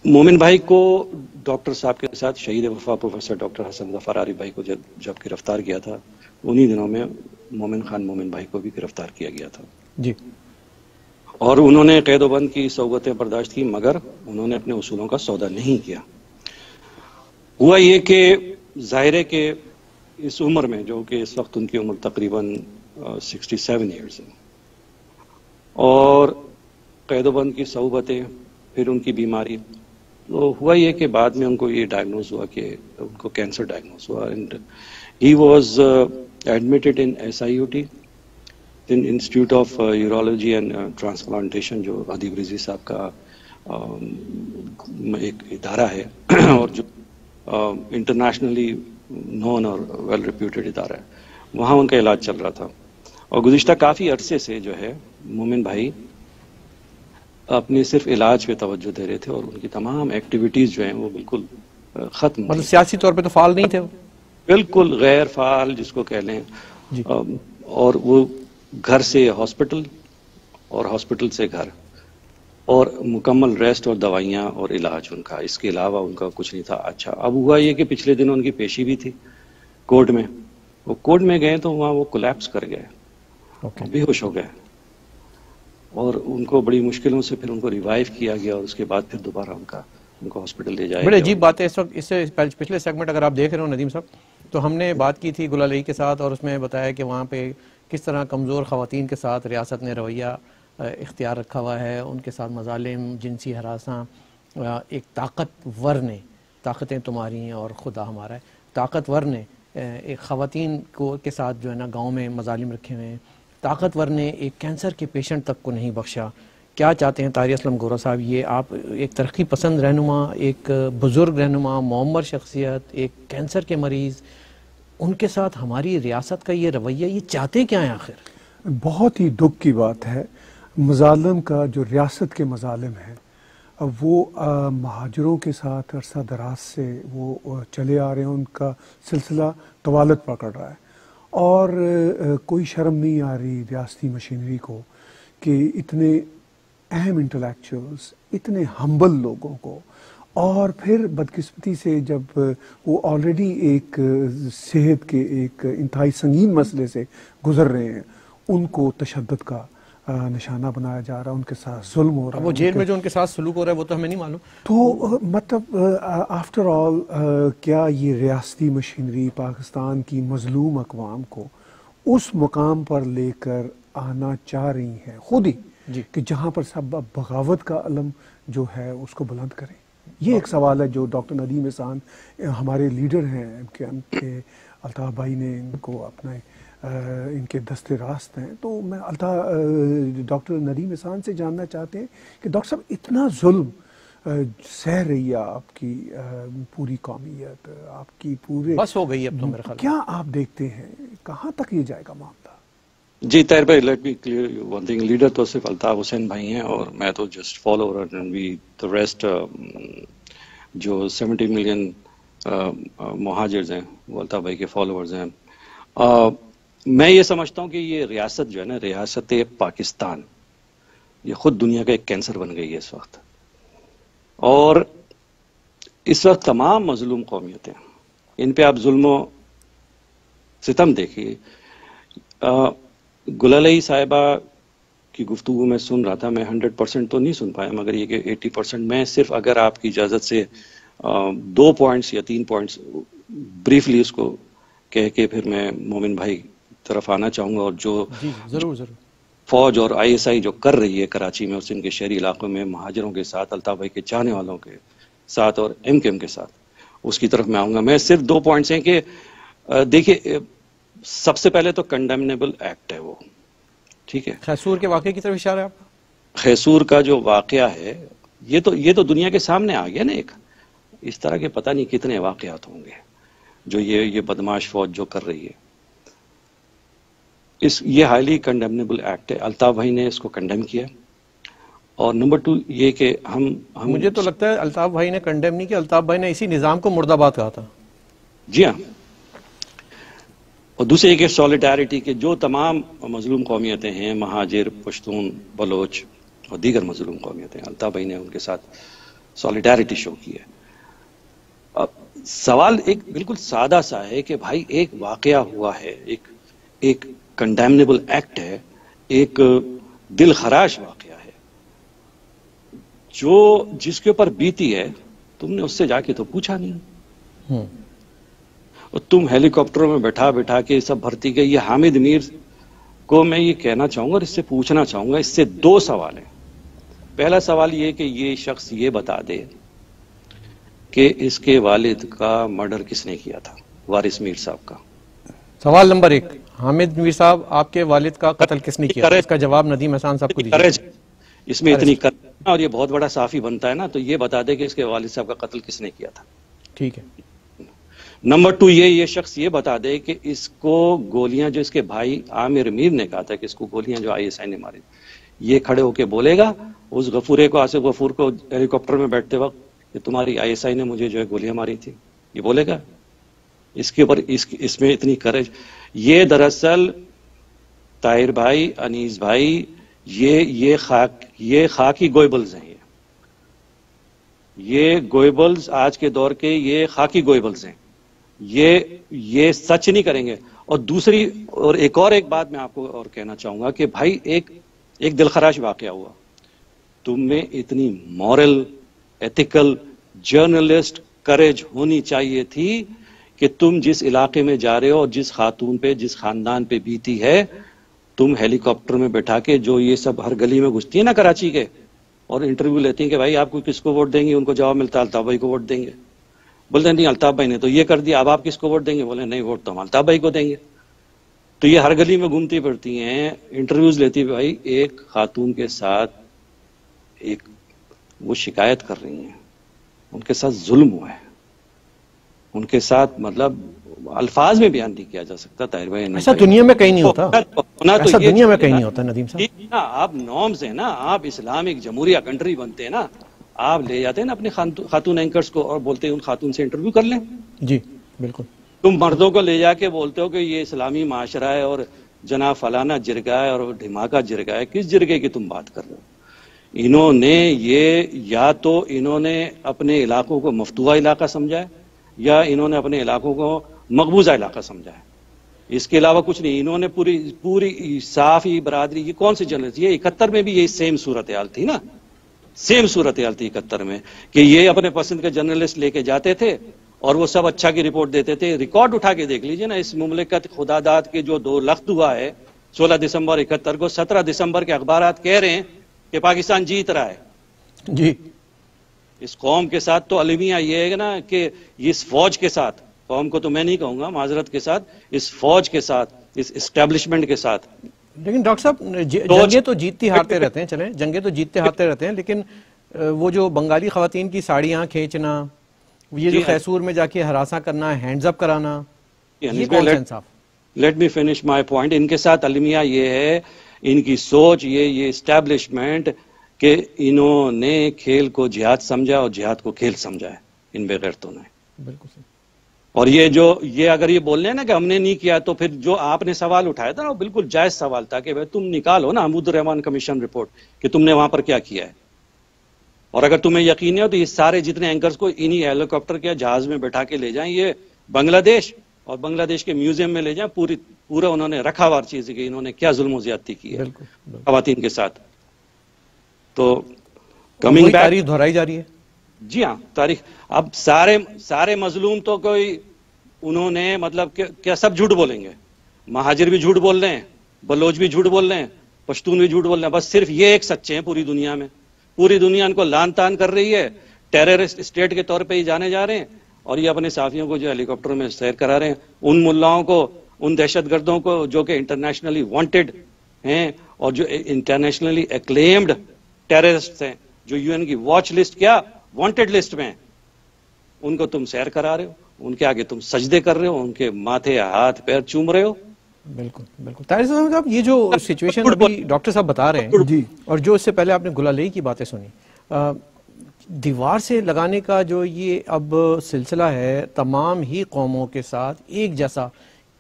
مومن بھائی کو ڈاکٹر صاحب کے ساتھ شہید وفا پروفیسر ڈاکٹر حسن ظفر عارف بھائی کو جب گرفتار کیا تھا، انہی دنوں میں مومن خان مومن بھائی کو بھی گرفتار کیا گیا تھا. جی. اور انہوں نے قید و بند کی صعوبتیں برداشت کی، مگر انہوں نے اپنے اصولوں کا سودا نہیں کیا. ہوا یہ کہ ظاہر ہے کہ اس عمر میں، جو کہ اس وقت ان کی عمر تقریباً 67 ایئرز ہے، اور قید و بند کی صعوبتیں، پھر ان کی بیماری، تو ہوا یہ کہ بعد میں ان کو یہ ڈائگنوز ہوا کہ ان کو کینسر ڈائگنوز ہوا. And he was admitted in SIUT، institute of urology and transplantation, جو ادیب رضوی صاحب کا ایک ادارہ ہے اور جو انٹرنیشنلی نون اور ویل ریپیوٹیڈ ادارہ ہے. وہاں ان کا علاج چل رہا تھا، اور گزشتہ کافی عرصے سے جو ہے مومن بھائی اپنے صرف علاج پہ توجہ دے رہے تھے، اور ان کی تمام ایکٹیویٹیز جو ہیں وہ بالکل ختم. مطلب سیاسی طور پہ تو فعال نہیں تھے وہ؟ بالکل غیر فعال جس کو کہہ لیں. جی. اور وہ گھر سے ہاسپٹل اور ہاسپٹل سے گھر، اور مکمل ریسٹ اور دوائیاں اور علاج ان کا، اس کے علاوہ ان کا کچھ نہیں تھا. اچھا، اب ہوا یہ کہ پچھلے دنوں ان کی پیشی بھی تھی کورٹ میں. وہ کورٹ میں گئے تو وہاں وہ کولیپس کر گئے، بے ہوش ہو گئے، اور ان کو بڑی مشکلوں سے پھر ان کو ریوائیو کیا گیا، اور اس کے بعد پھر دوبارہ ان کو ہاسپٹل لے جایا. بڑی عجیب بات ہے. اس وقت اس سے پچھلے سیگمنٹ اگر آپ دیکھ رہے ہو ندیم صاحب، تو ہم نے بات کی تھی گلالئی کے ساتھ، اور اس میں بتایا کہ وہاں پہ کس طرح کمزور خواتین کے ساتھ ریاست نے رویہ اختیار رکھا ہوا ہے، ان کے ساتھ مظالم، جنسی ہراساں. ایک طاقتور نے، طاقتیں تمہاری ہیں اور خدا ہمارا ہے، طاقتور نے ایک خواتین کے ساتھ جو ہے نا گاؤں میں مظالم رکھے ہوئے ہیں. طاقتور نے ایک کینسر کے پیشنٹ تک کو نہیں بخشا. کیا چاہتے ہیں طاہر اسلم گورا صاحب؟ یہ آپ ایک ترقی پسند رہنما، ایک بزرگ رہنما، معمر شخصیت، ایک کینسر کے مریض، ان کے ساتھ ہماری ریاست کا یہ رویہ، یہ چاہتے کیا ہیں آخر؟ بہت ہی دکھ کی بات ہے، مظالم کا جو ریاست کے مظالم ہیں وہ مہاجروں کے ساتھ عرصہ دراز سے وہ چلے آ رہے ہیں، ان کا سلسلہ طوالت پکڑ رہا ہے، اور کوئی شرم نہیں آ رہی ریاستی مشینری کو کہ اتنے اہم انٹلیکچوئلس، اتنے ہمبل لوگوں کو، اور پھر بدقسمتی سے جب وہ آلریڈی ایک صحت کے ایک انتہائی سنگین مسئلے سے گزر رہے ہیں، ان کو تشدد کا نشانہ بنایا جا رہا ہے، ان کے ساتھ ظلم ہو رہا ہے۔ وہ جیل میں جو ان کے ساتھ سلوک ہو رہا ہے وہ تو ہمیں نہیں معلوم۔ تو مطلب آفٹر آل کیا یہ ریاستی مشینری پاکستان کی مظلوم اقوام کو اس مقام پر لے کر آنا چاہ رہی ہیں خود ہی کہ جہاں پر سب بغاوت کا علم جو ہے اس کو بلند کریں؟ یہ ایک سوال ہے جو ڈاکٹر ندیم احسان ہمارے لیڈر ہیں ایم کے الطاف بھائی نے ان کو اپنے ان کے دست راست ہیں۔ تو میں ڈاکٹر ندیم احسان سے جاننا چاہتے ہیں کہ ڈاکٹر صاحب اتنا ظلم سہ رہی ہے آپ کی پوری قومیت، آپ کی پورے، بس ہو گئی اب تو میرے خیال، کیا آپ دیکھتے ہیں کہاں تک یہ جائے گا معاملہ؟ جی طاہر بھائی، let me clear one thing, leader تو صرف الطاف حسین بھائی ہیں اور میں تو just follower, and we the rest جو 70 ملین مہاجرز ہیں وہ الطاف بھائی کے فالوورز ہیں۔ میں یہ سمجھتا ہوں کہ یہ ریاست جو ہے نا، ریاست پاکستان، یہ خود دنیا کا ایک کینسر بن گئی ہے اس وقت، اور اس وقت تمام مظلوم قومیتیں ان پہ آپ ظلم و ستم دیکھیے۔ گلالئی صاحبہ کی گفتگو میں سن رہا تھا، میں 100% تو نہیں سن پایا، مگر یہ کہ 80% میں صرف اگر آپ کی اجازت سے 2 پوائنٹس یا 3 پوائنٹس بریفلی اس کو کہہ کے پھر میں مومن بھائی طرف آنا چاہوں گا، اور جو ضرور فوج اور ISI جو کر رہی ہے کراچی میں اور سندھ کے شہری علاقوں میں مہاجروں کے ساتھ، الطاف بھائی کے چاہنے والوں کے ساتھ اور MKM کے ساتھ، اس کی طرف میں آؤں گا۔ میں صرف 2 پوائنٹس ہیں کہ دیکھیے، سب سے پہلے تو کنڈیمنیبل ایکٹ ہے وہ، ٹھیک ہے۔ خیسور کے واقعے کی طرف اشارہ ہے آپ کا؟ خیسور کا جو واقعہ ہے یہ تو دنیا کے سامنے آ گیا نا، ایک اس طرح کے پتہ نہیں کتنے واقعات ہوں گے جو یہ بدماش فوج جو کر رہی ہے۔ یہ ہائیلی کنڈیمنیبل ایکٹ ہے، الطاف بھائی نے اس کو کنڈیم کیا، اور نمبر 2 یہ کہ ہم مجھے تو لگتا ہے الطاف بھائی نے کنڈیم نہیں کیا، الطاف بھائی نے اسی نظام کو مردہ باد کہا تھا۔ جی ہاں، اور دوسرے کہ سولیڈیرٹی کے جو تمام مظلوم قومیتیں ہیں، مہاجر، پشتون، بلوچ اور دیگر مظلوم قومیتیں، الطاف بھائی نے ان کے ساتھ سولیڈیرٹی شو کی ہے۔ اب سوال ایک بالکل سادہ سا ہے کہ بھائی ایک واقعہ ہوا ہے، ایک کنڈیمنیبل ایکٹ ہے، ایک دل خراش واقعہ ہے، جو جس کے اوپر بیتی ہے، تم نے اس سے جا کے تو پوچھا نہیں، اور تم ہیلی کاپٹروں میں بٹھا کے سب بھرتی گئی۔ یہ حامد میر کو میں یہ کہنا چاہوں گا اور اس سے پوچھنا چاہوں گا، اس سے 2 سوال ہیں۔ پہلا سوال یہ کہ یہ شخص یہ بتا دے کہ اس کے والد کا مرڈر کس نے کیا تھا، وارث میر صاحب کا۔ سوال نمبر 1، حامد میر صاحب، آپ کے والد کا قتل کس نے کیا؟ اس کا جواب ندیم احسان صاحب کو دیجیے۔ اس میں اتنی کرنا اور یہ بہت بڑا صحافی بنتا ہے نا، تو یہ بتا دے کہ اس کے والد صاحب کا قتل کس نے کیا تھا۔ ٹھیک ہے۔ نمبر 2 یہ شخص یہ بتا دے کہ اس کو گولیاں جو اس کے بھائی عامر میر نے کہا تھا کہ اس کو گولیاں جو ISI نے ماری، یہ کھڑے ہو کے بولے گا اس غفورے کو، آصف غفور کو، ہیلی کاپٹر میں بیٹھتے وقت کہ تمہاری ISI نے مجھے جو ہے گولیاں ماری تھی؟ یہ بولے گا؟ اس کے اوپر اس میں اتنی کرج؟ یہ دراصل طاہر بھائی، انیس بھائی، یہ خاکی گوئبلز ہیں، یہ گوئبلز آج کے دور کے یہ خاکی گوئبلز ہیں، یہ سچ نہیں کریں گے۔ اور دوسری ایک بات میں آپ کو اور کہنا چاہوں گا کہ بھائی ایک دلخراش واقعہ ہوا، تم میں اتنی مورل، ایتھیکل، جرنلسٹ کریج ہونی چاہیے تھی کہ تم جس علاقے میں جا رہے ہو اور جس خاتون پہ، جس خاندان پہ بیتی ہے، تم ہیلی کاپٹر میں بٹھا کے، جو یہ سب ہر گلی میں گھستی ہے نا کراچی کے، اور انٹرویو لیتی ہیں کہ بھائی آپ کو کس کو ووٹ دیں گے، ان کو جواب ملتا ہے الطاف بھائی کو ووٹ دیں گے، بولتے ہیں نہیں الطاف بھائی نے تو یہ کر دیا، اب آپ کس کو ووٹ دیں گے، بولے نہیں ووٹ تو ہم الطاف بھائی کو دیں گے۔ تو یہ ہر گلی میں گھومتی پھرتی ہیں، انٹرویوز لیتی، بھائی ایک خاتون کے ساتھ وہ شکایت کر رہی ہیں، ان کے ساتھ ظلم ہوا ہے، ان کے ساتھ مطلب الفاظ میں بیان نہیں کیا جا سکتا طاہر بھائی. ایسا دنیا میں کہیں نہیں ہوتا, ایسا دنیا میں کہیں نہیں ہوتا ندیم صاحب. آپ نارمز ہیں نا, آپ اسلامک جمہوریہ کنٹری بنتے ہیں نا, آپ لے جاتے ہیں نا اپنے خاتون اینکرز کو اور بولتے ہیں ان خاتون سے انٹرویو کر لیں. جی بالکل. تم مردوں کو لے جا کے بولتے ہو کہ یہ اسلامی معاشرہ ہے اور جناب فلانا جرگہ ہے اور دھماکہ جرگہ ہے. کس جرگے کی تم بات کر رہے ہو؟ انہوں نے یہ یا تو انہوں نے اپنے علاقوں کو مفتوحہ علاقہ سمجھا ہے یا انہوں نے اپنے علاقوں کو مقبوضہ علاقہ سمجھا ہے. اس کے علاوہ کچھ نہیں. انہوں نے پوری صافی برادری, یہ کون سی جنرل, یہ 71 میں بھی یہی سیم صورتحال تھی نا, سیم صورتحال تھی 71 میں کہ یہ اپنے پسند کے جرنلسٹ لے کے جاتے تھے اور وہ سب اچھا کی رپورٹ دیتے تھے. ریکارڈ اٹھا کے دیکھ لیجئے نا, اس مملکت خدا داد کے جو 2 لخت ہوا ہے 16 دسمبر 71 کو, 17 دسمبر کے اخبارات کہہ رہے ہیں کہ پاکستان جیت رہا ہے. جی اس قوم کے ساتھ تو المیہ یہ ہے نا کہ اس فوج کے ساتھ, قوم کو تو میں نہیں کہوں گا معذرت کے ساتھ, اس فوج کے ساتھ, اس اسٹیبلشمنٹ کے ساتھ. لیکن ڈاکٹر صاحب جنگیں تو جیتتی ہارتے رہتے ہیں, چلیں جنگیں تو جیتتے ہارتے رہتے ہیں, لیکن وہ جو بنگالی خواتین کی ساڑیاں کھینچنا, یہ جو خیسور میں جا کے ہراساں کرنا, ہینڈز اپ کرانا, یہ کون سا انصاف؟ Let me finish my point. ان کے ساتھ المیہ یہ ہے, ان کی سوچ یہ اسٹیبلشمنٹ کہ انہوں نے کھیل کو جہاد سمجھا اور جہاد کو کھیل سمجھا ہے ان بے غیرتوں نے. بالکل صحیح. اور یہ اگر یہ بول رہے ہیں نا کہ ہم نے نہیں کیا, تو پھر جو آپ نے سوال اٹھایا تھا نا وہ بالکل جائز سوال تھا کہ بھائی تم نکالو نا حمود الرحمان کمیشن رپورٹ کہ تم نے وہاں پر کیا کیا ہے. اور اگر تمہیں یقین ہے تو یہ سارے جتنے اینکرز کو انہی ہیلی کاپٹر کے جہاز میں بٹھا کے لے جائیں, یہ بنگلہ دیش اور بنگلہ دیش کے میوزیم میں لے جائیں. پورا انہوں نے رکھا ہوا چیز کہ انہوں نے کیا ظلم و زیادتی کی ہے خواتین کے ساتھ. تو کمنگ بیک, تاریخ دہرائی جا رہی ہے. جی ہاں تاریخ. اب سارے مظلوم تو کوئی انہوں نے مطلب کیا سب جھوٹ بولیں گے, مہاجر بھی جھوٹ بول رہے ہیں, بلوچ بھی جھوٹ بول رہے ہیں, پشتون بھی جھوٹ بول رہے ہیں, بس صرف یہ ایک سچے ہیں پوری دنیا میں. پوری دنیا ان کو لان تان کر رہی ہے, ٹیررسٹ اسٹیٹ کے طور پہ ہی جانے جا رہے ہیں, اور یہ اپنے صحافیوں کو جو ہیلی کاپٹر میں سیر کرا رہے ہیں, ان ملاؤں کو, ان دہشت گردوں کو جو کہ انٹرنیشنلی وانٹڈ ہیں اور جو انٹرنیشنلی ایکلیمڈ ٹیررسٹ ہیں, جو یو این کی واچ لسٹ کیا وانٹڈ لسٹ میں, ان کو تم سیر کرا رہے ہو, ان کے آگے تم سجدے کر رہے ہو, ان کے ماتھے ہاتھ پیر چوم رہے ہو. بالکل بالکل. طاہر صاحب یہ جو سچویشن ابھی ڈاکٹر صاحب بتا رہے ہیں, جی, اور جو اس سے پہلے آپ نے گلالئی کی باتیں سنی, دیوار سے لگانے کا جو یہ اب سلسلہ ہے تمام ہی قوموں کے ساتھ ایک جیسا,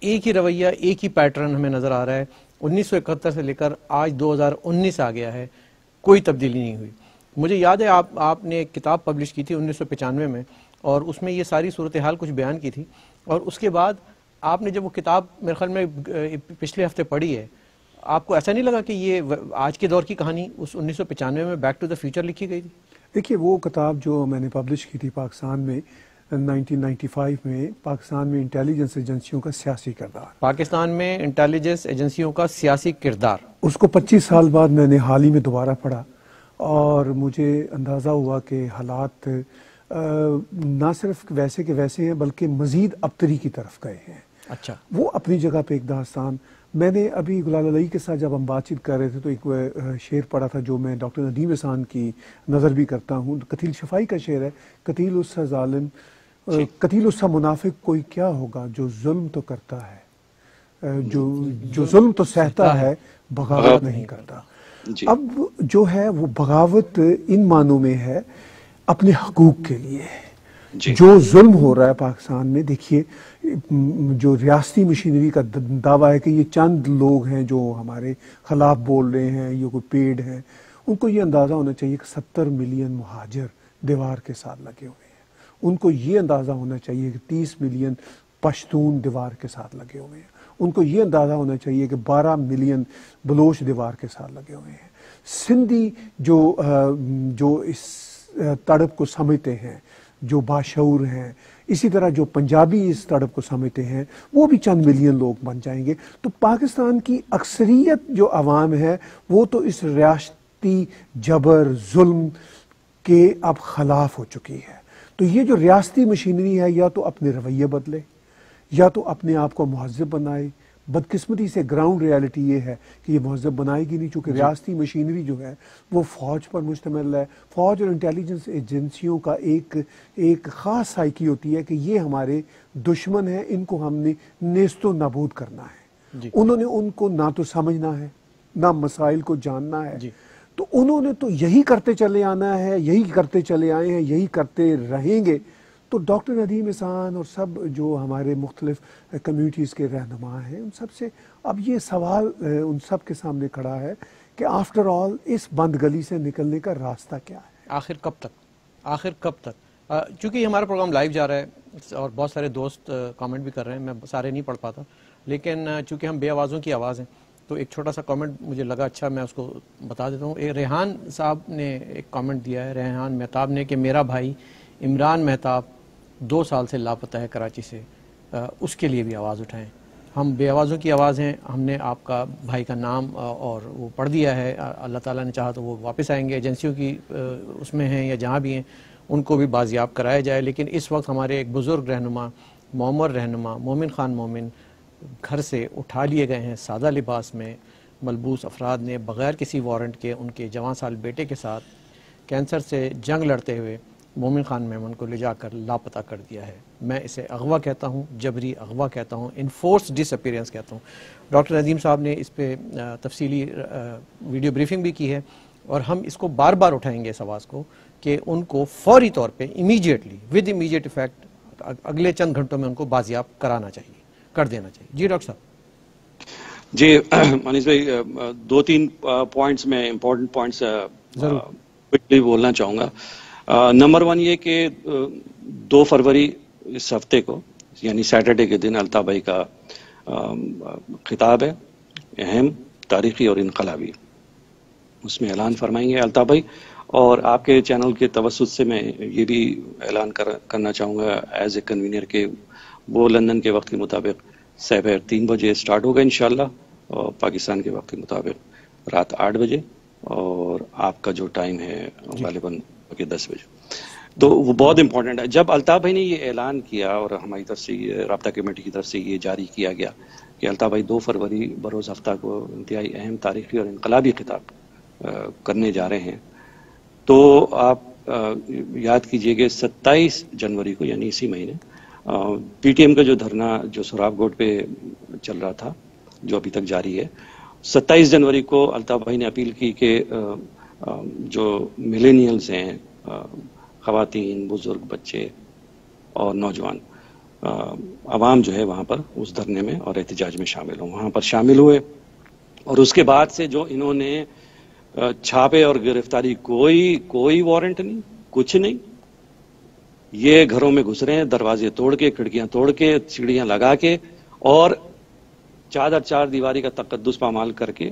ایک ہی رویہ, ایک ہی پیٹرن ہمیں نظر آ رہا ہے. 1971 سے لے کر آج 2019 آ گیا ہے, کوئی تبدیلی نہیں ہوئی. مجھے یاد ہے آپ نے ایک کتاب پبلش کی تھی 1995 میں, اور اس میں یہ ساری صورتحال کچھ بیان کی تھی, اور اس کے بعد آپ نے جب وہ کتاب میرے خیال میں پچھلے ہفتے پڑھی ہے, آپ کو ایسا نہیں لگا کہ یہ آج کے دور کی کہانی اس 1995 میں بیک ٹو دا فیوچر لکھی گئی تھی؟ دیکھیے وہ کتاب جو میں نے پبلش کی تھی پاکستان میں 1995 میں, پاکستان میں انٹیلیجنس ایجنسیوں کا سیاسی کردار, پاکستان میں انٹیلیجنس ایجنسیوں کا سیاسی کردار, اس کو 25 سال بعد میں نے حال ہی میں دوبارہ پڑھا, اور مجھے اندازہ ہوا کہ حالات نہ صرف ویسے کے ویسے ہیں بلکہ مزید ابتری کی طرف گئے ہیں. اچھا, وہ اپنی جگہ پہ ایک داستان. میں نے ابھی گلالئی کے ساتھ جب ہم بات چیت کر رہے تھے تو ایک شعر پڑھا تھا جو میں ڈاکٹر ندیم احسان کی نظر بھی کرتا ہوں, قتیل شفائی کا شعر ہے, قتیل اس سے ظالم, قتیل اس سے منافق کوئی کیا ہوگا جو ظلم تو کرتا ہے, جو ظلم تو سہتا ہے بغاوت نہیں کرتا. اب جو ہے وہ بغاوت ان معنوں میں ہے اپنے حقوق کے لیے. جو ظلم ہو رہا ہے پاکستان میں, دیکھیے جو ریاستی مشینری کا دعویٰ ہے کہ یہ چند لوگ ہیں جو ہمارے خلاف بول رہے ہیں, یہ کوئی پیڑ ہیں, ان کو یہ اندازہ ہونا چاہیے کہ 70 ملین مہاجر دیوار کے ساتھ لگے ہوئے ہیں. ان کو یہ اندازہ ہونا چاہیے کہ 30 ملین پشتون دیوار کے ساتھ لگے ہوئے ہیں. ان کو یہ اندازہ ہونا چاہیے کہ 12 ملین بلوچ دیوار کے ساتھ لگے ہوئے ہیں. سندھی جو اس تڑپ کو سمجھتے ہیں, جو باشعور ہیں, اسی طرح جو پنجابی اس تڑپ کو سمجھتے ہیں, وہ بھی چند ملین لوگ بن جائیں گے. تو پاکستان کی اکثریت جو عوام ہے وہ تو اس ریاستی جبر ظلم کے اب خلاف ہو چکی ہے. تو یہ جو ریاستی مشینری ہے یا تو اپنے رویے بدلے, یا تو اپنے آپ کو مہذب بنائے, بدقسمتی سے گراؤنڈ ریالٹی یہ ہے کہ یہ مہذب بنائے گی نہیں، چونکہ ریاستی مشینری جو ہے وہ فوج پر مشتمل ہے. فوج اور انٹیلیجنس ایجنسیوں کا ایک خاص سائیکی ہوتی ہے کہ یہ ہمارے دشمن ہیں، ان کو ہم نے نیست و نابود کرنا ہے. انہوں نے ان کو نہ تو سمجھنا ہے نہ مسائل کو جاننا ہے. تو انہوں نے تو یہی کرتے چلے آنا ہے، یہی کرتے چلے آئے ہیں، یہی کرتے رہیں گے. تو ڈاکٹر ندیم احسان اور سب جو ہمارے مختلف کمیونٹیز کے رہنما ہیں، ان سب سے اب یہ سوال ان سب کے سامنے کھڑا ہے کہ آفٹر آل اس بند گلی سے نکلنے کا راستہ کیا ہے؟ آخر کب تک چونکہ یہ ہمارا پروگرام لائیو جا رہا ہے اور بہت سارے دوست کامنٹ بھی کر رہے ہیں، میں سارے نہیں پڑھ پاتا، لیکن چونکہ ہم بے آوازوں کی آواز ہیں تو ایک چھوٹا سا کامنٹ مجھے لگا اچھا میں اس کو بتا دیتا ہوں. ریحان صاحب نے ایک کامنٹ دیا ہے، ریحان مہتاب نے، کہ میرا بھائی عمران مہتاب 2 سال سے لاپتہ ہے کراچی سے، اس کے لیے بھی آواز اٹھائیں. ہم بے آوازوں کی آواز ہیں، ہم نے آپ کا بھائی کا نام اور وہ پڑھ دیا ہے، اللہ تعالیٰ نے چاہا تو وہ واپس آئیں گے، ایجنسیوں کی اس میں ہیں یا جہاں بھی ہیں ان کو بھی بازیاب کرایا جائے. لیکن اس وقت ہمارے ایک بزرگ رہنما، معمر رہنما مومن خان مومن گھر سے اٹھا لیے گئے ہیں سادہ لباس میں ملبوس افراد نے، بغیر کسی وارنٹ کے ان کے جوان سال بیٹے کے ساتھ کینسر سے جنگ لڑتے ہوئے مومن خان میمن کو لے جا کر لاپتہ کر دیا ہے. میں اسے اغوا کہتا ہوں، جبری اغوا کہتا ہوں، انفورس ڈس اپیرنس کہتا ہوں. ڈاکٹر ندیم صاحب نے اس پہ تفصیلی ویڈیو بریفنگ بھی کی ہے اور ہم اس کو بار بار اٹھائیں گے اس آواز کو کہ ان کو فوری طور پہ امیجیٹلی ود امیجیٹ افیکٹ اگلے چند گھنٹوں میں ان کو بازیاب کرانا چاہیے، کر دینا چاہیے. جی ڈاکٹر صاحب. جی انیس بھائی 2-3 پوائنٹس میں امپورٹنٹ پوائنٹس کوئکلی بولنا چاہوں گا. نمبر 1 یہ کہ 2 فروری اس ہفتے کو یعنی سیٹرڈے کے دن الطاف بھائی کا خطاب ہے، اہم، تاریخی اور انقلابی. اس میں اعلان فرمائیں گے الطاف بھائی، اور آپ کے چینل کے توسط سے میں یہ بھی اعلان کرنا چاہوں گا ایز اے کنوینر کہ وہ لندن کے وقت کے مطابق 3 بجے سٹارٹ ہوگا انشاءاللہ، اور پاکستان کے وقت کے مطابق رات 8 بجے، اور آپ کا جو ٹائم ہے غالباً 10 بجے. تو وہ بہت امپورٹنٹ ہے. جب الطاف بھائی نے یہ اعلان کیا اور ہماری طرف سے رابطہ کمیٹی کی طرف سے یہ جاری کیا گیا کہ الطاف بھائی 2 فروری بروز ہفتہ کو انتہائی اہم تاریخی اور انقلابی خطاب کرنے جا رہے ہیں، تو آپ یاد کیجئے کہ 27 جنوری کو یعنی اسی مہینے پی ٹی ایم کا جو دھرنا جو سوراب گوٹ پہ چل رہا تھا، جو ابھی تک جاری ہے، 27 جنوری کو الطاف بھائی نے اپیل کی کہ جو ملینیلز ہیں، خواتین، بزرگ، بچے اور نوجوان عوام جو ہے وہاں پر اس دھرنے میں اور احتجاج میں شامل ہوں. وہاں پر شامل ہوئے، اور اس کے بعد سے جو انہوں نے چھاپے اور گرفتاری، کوئی وارنٹ نہیں، کچھ نہیں، یہ گھروں میں گھس رہے ہیں، دروازے توڑ کے، کھڑکیاں توڑ کے، سیڑھیاں لگا کے، اور چار دیواری کا تقدس پامال کر کے،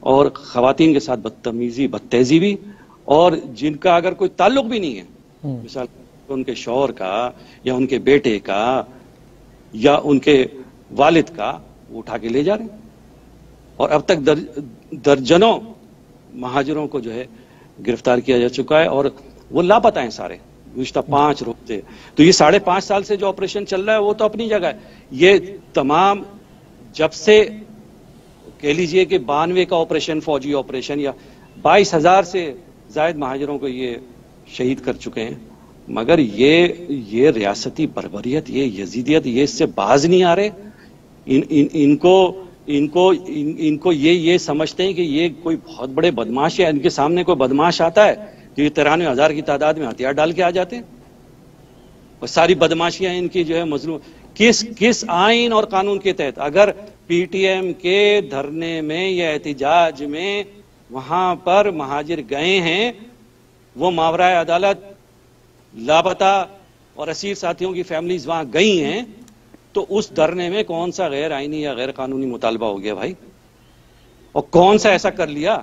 اور خواتین کے ساتھ بدتمیزی، بدتہذی بھی، اور جن کا اگر کوئی تعلق بھی نہیں ہے، مثال ان کے شوہر کا یا ان کے بیٹے کا یا ان کے والد کا، وہ اٹھا کے لے جا رہے ہیں. اور اب تک درجنوں مہاجروں کو جو ہے گرفتار کیا جا چکا ہے، اور وہ لاپتہ ہیں سارے گزشتہ 5 روز سے. تو یہ 5.5 سال سے جو آپریشن چل رہا ہے وہ تو اپنی جگہ ہے. یہ تمام جب سے کہہ لیجئے کہ 92 کا آپریشن، فوجی آپریشن، یا 22,000 سے زائد مہاجروں کو یہ شہید کر چکے ہیں، مگر یہ ریاستی بربریت، یہ یزیدیت، یہ اس سے باز نہیں آ رہے. ان کو یہ سمجھتے ہیں کہ یہ کوئی بہت بڑے بدماش ہے. ان کے سامنے کوئی بدماش آتا ہے کہ یہ 93,000 کی تعداد میں ہتھیار ڈال کے آ جاتے ہیں، اور ساری بدماشیاں ان کی جو ہے مظلوم. کس آئین اور قانون کے تحت اگر پی ٹی ایم کے دھرنے میں یا احتجاج میں وہاں پر مہاجر گئے ہیں، وہ ماورائے عدالت لاپتہ اور اسیر ساتھیوں کی فیملیز وہاں گئی ہیں، تو اس دھرنے میں کون سا غیر آئینی یا غیر قانونی مطالبہ ہو گیا بھائی؟ اور کون سا ایسا کر لیا؟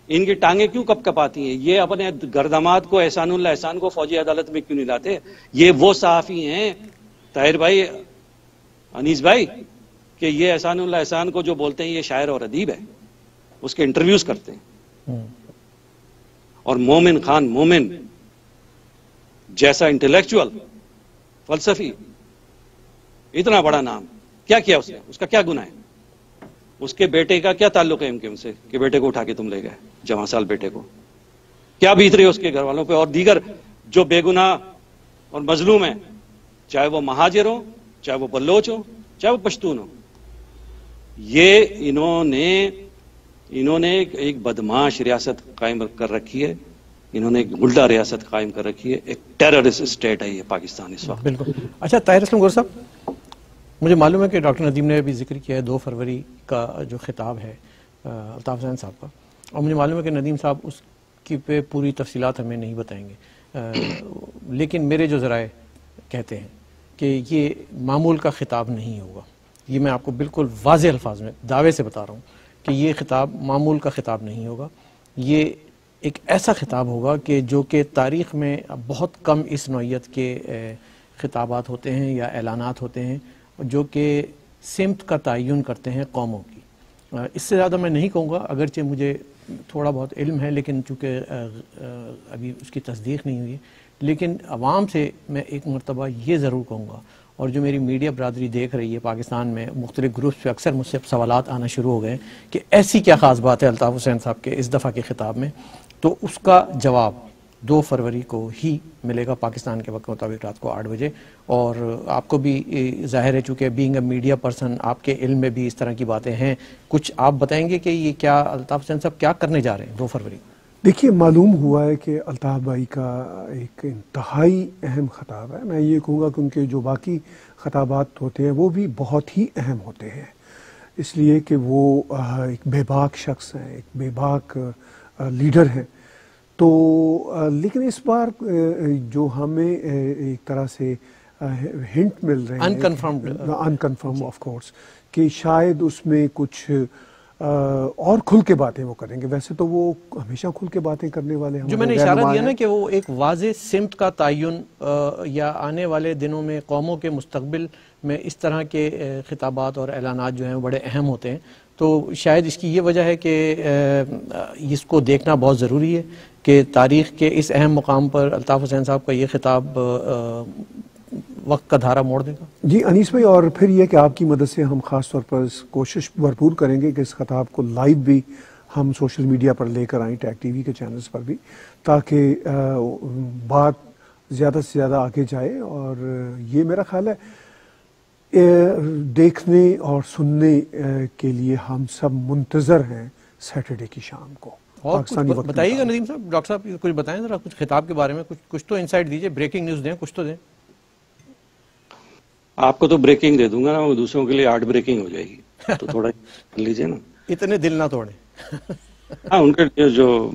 ان کی ٹانگیں کیوں کپکپاتی ہیں؟ یہ اپنے گرداماد کو، احسان اللہ احسان کو فوجی عدالت میں کیوں نہیں لاتے؟ یہ وہ صحافی ہیں طاہر بھائی، انیس بھائی، کہ یہ احسان اللہ احسان کو جو بولتے ہیں یہ شاعر اور ادیب ہے، اس کے انٹرویوز کرتے ہیں. اور مومن خان مومن جیسا انٹلیکچوئل، فلسفی، اتنا بڑا نام، کیا کیا اس نے؟ اس کا کیا گناہ ہے؟ اس کے بیٹے کا کیا تعلق ہے MKM سے کہ بیٹے کو اٹھا کے تم لے گئے، جواں سال بیٹے کو؟ کیا بیت رہی ہے اس کے گھر والوں پہ اور دیگر جو بے گناہ اور مظلوم ہیں، چاہے وہ مہاجر ہوں، چاہے وہ بلوچ ہوں، چاہے وہ پشتون ہوں؟ یہ انہوں نے ایک بدماش ریاست قائم کر رکھی ہے، انہوں نے ایک گلڈا ریاست قائم کر رکھی ہے، ایک ٹیررسٹ اسٹیٹ ہے یہ پاکستان اس وقت۔ بالکل۔ اچھا طاہر اسلم گور صاحب، مجھے معلوم ہے کہ ڈاکٹر ندیم نے بھی ذکر کیا ہے 2 فروری کا جو خطاب ہے الطاف حسین صاحب کا، اور مجھے معلوم ہے کہ ندیم صاحب اس کی پہ پوری تفصیلات ہمیں نہیں بتائیں گے، لیکن میرے جو ذرائع کہتے ہیں کہ یہ معمول کا خطاب نہیں ہوگا۔ یہ میں آپ کو بالکل واضح الفاظ میں دعوے سے بتا رہا ہوں کہ یہ خطاب معمول کا خطاب نہیں ہوگا۔ یہ ایک ایسا خطاب ہوگا کہ جو کہ تاریخ میں بہت کم اس نوعیت کے خطابات ہوتے ہیں یا اعلانات ہوتے ہیں جو کہ سمت کا تعین کرتے ہیں قوموں کی۔ اس سے زیادہ میں نہیں کہوں گا، اگرچہ مجھے تھوڑا بہت علم ہے، لیکن چونکہ ابھی اس کی تصدیق نہیں ہوئی ہے، لیکن عوام سے میں ایک مرتبہ یہ ضرور کہوں گا، اور جو میری میڈیا برادری دیکھ رہی ہے پاکستان میں مختلف گروپس پہ اکثر مجھ سے سوالات آنا شروع ہو گئے کہ ایسی کیا خاص بات ہے الطاف حسین صاحب کے اس دفعہ کے خطاب میں، تو اس کا جواب 2 فروری کو ہی ملے گا پاکستان کے وقت مطابق رات کو 8 بجے۔ اور آپ کو بھی ظاہر ہے چونکہ بینگ اے میڈیا پرسن آپ کے علم میں بھی اس طرح کی باتیں ہیں، کچھ آپ بتائیں گے کہ یہ کیا الطاف حسین صاحب کیا کرنے جا رہے ہیں 2 فروری؟ دیکھیے، معلوم ہوا ہے کہ الطاف بھائی کا ایک انتہائی اہم خطاب ہے۔ میں یہ کہوں گا کیونکہ جو باقی خطابات ہوتے ہیں وہ بھی بہت ہی اہم ہوتے ہیں، اس لیے کہ وہ ایک بے باک شخص ہیں، ایک بے باک لیڈر ہیں۔ تو لیکن اس بار جو ہمیں ایک طرح سے ہنٹ مل رہے ہیں، انکنفرم آف کورس، کہ شاید اس میں کچھ اور کھل کے باتیں وہ کریں گے۔ ویسے تو وہ ہمیشہ کھل کے باتیں کرنے والے ہیں، جو میں نے اشارہ دیا نا کہ وہ ایک واضح سمت کا تعین یا آنے والے دنوں میں قوموں کے مستقبل میں اس طرح کے خطابات اور اعلانات جو ہیں بڑے اہم ہوتے ہیں، تو شاید اس کی یہ وجہ ہے کہ اس کو دیکھنا بہت ضروری ہے کہ تاریخ کے اس اہم مقام پر الطاف حسین صاحب کا یہ خطاب وقت کا دھارا موڑ دے گا۔ جی انیس بھائی، اور پھر یہ کہ آپ کی مدد سے ہم خاص طور پر کوشش بھرپور کریں گے کہ اس خطاب کو لائیو بھی ہم سوشل میڈیا پر لے کر آئیں، ٹیگ ٹی وی کے چینلز پر بھی، تاکہ بات زیادہ سے زیادہ آگے جائے۔ اور یہ میرا خیال ہے دیکھنے اور سننے کے لیے ہم سب منتظر ہیں سیٹرڈے کی شام کو۔ اور کچھ بتائیے گا ندیم صاحب، ڈاکٹر صاحب کچھ بتائیں ذرا، کچھ خطاب کے بارے میں کچھ تو انسائٹ دیجیے، بریکنگ نیوز دیں، کچھ تو دیں۔ آپ کو تو بریکنگ دے دوں گا نا، وہ دوسروں کے لیے 8 بریکنگ ہو جائے گی، تو تھوڑا کر لیجیے نا۔ اتنے دل نہ توڑیں۔ ہاں، ان کے جو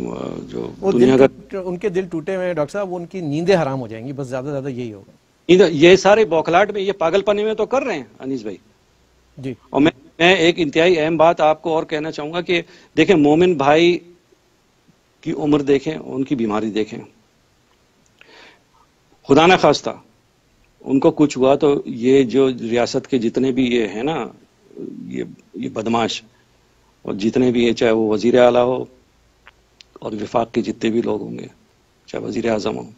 دنیا کا ان کے دل ٹوٹے ہوئے ہیں ڈاکٹر صاحب، ان کی نیندیں حرام ہو جائیں گی، بس زیادہ سے زیادہ یہی ہوگا۔ یہ سارے بوکھلاٹ میں، یہ پاگل پنے میں تو کر رہے ہیں انیس بھائی جی۔ اور میں ایک انتہائی اہم بات آپ کو اور کہنا چاہوں گا کہ دیکھیں، مومن بھائی کی عمر دیکھیں، ان کی بیماری دیکھیں، خدا نہ خواستہ ان کو کچھ ہوا تو یہ جو ریاست کے جتنے بھی یہ ہیں نا، یہ بدماش، اور جتنے بھی یہ، چاہے وہ وزیر اعلیٰ ہو اور وفاق کے جتنے بھی لوگ ہوں گے، چاہے وزیر اعظم ہو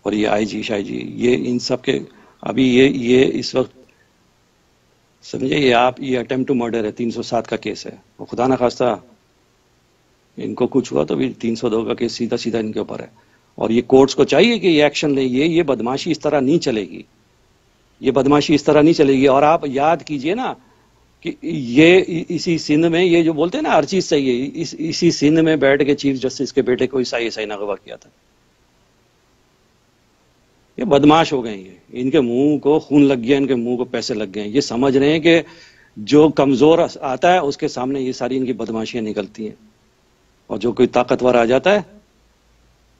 اور یہ آئی جی شائی جی، یہ ان سب کے ابھی یہ اس وقت سمجھے، یہ اٹیمپٹ ٹو مرڈر ہے، 307 کا کیس ہے، اور خدا نہ خواستہ ان کو کچھ ہوا تو بھی 302 کا کیس سیدھا سیدھا ان کے اوپر ہے۔ اور یہ کورٹس کو چاہیے کہ یہ ایکشن لیں، یہ بدماشی اس طرح نہیں چلے گی، یہ بدماشی اس طرح نہیں چلے گی۔ اور آپ یاد کیجئے نا کہ یہ اسی سندھ میں، یہ جو بولتے ہیں نا ہر چیز صحیح ہے، اسی سندھ میں بیٹھ کے چیف جسٹس کے بیٹے کو عیسائی نغوا کیا تھا۔ یہ بدماش ہو گئے ہیں، ان کے منہ کو خون لگ گیا، ان کے منہ کو پیسے لگ گئے ہیں، یہ سمجھ رہے ہیں کہ جو کمزور آتا ہے اس کے سامنے یہ ساری ان کی بدماشیاں نکلتی ہیں، اور جو کوئی طاقتور آ جاتا ہے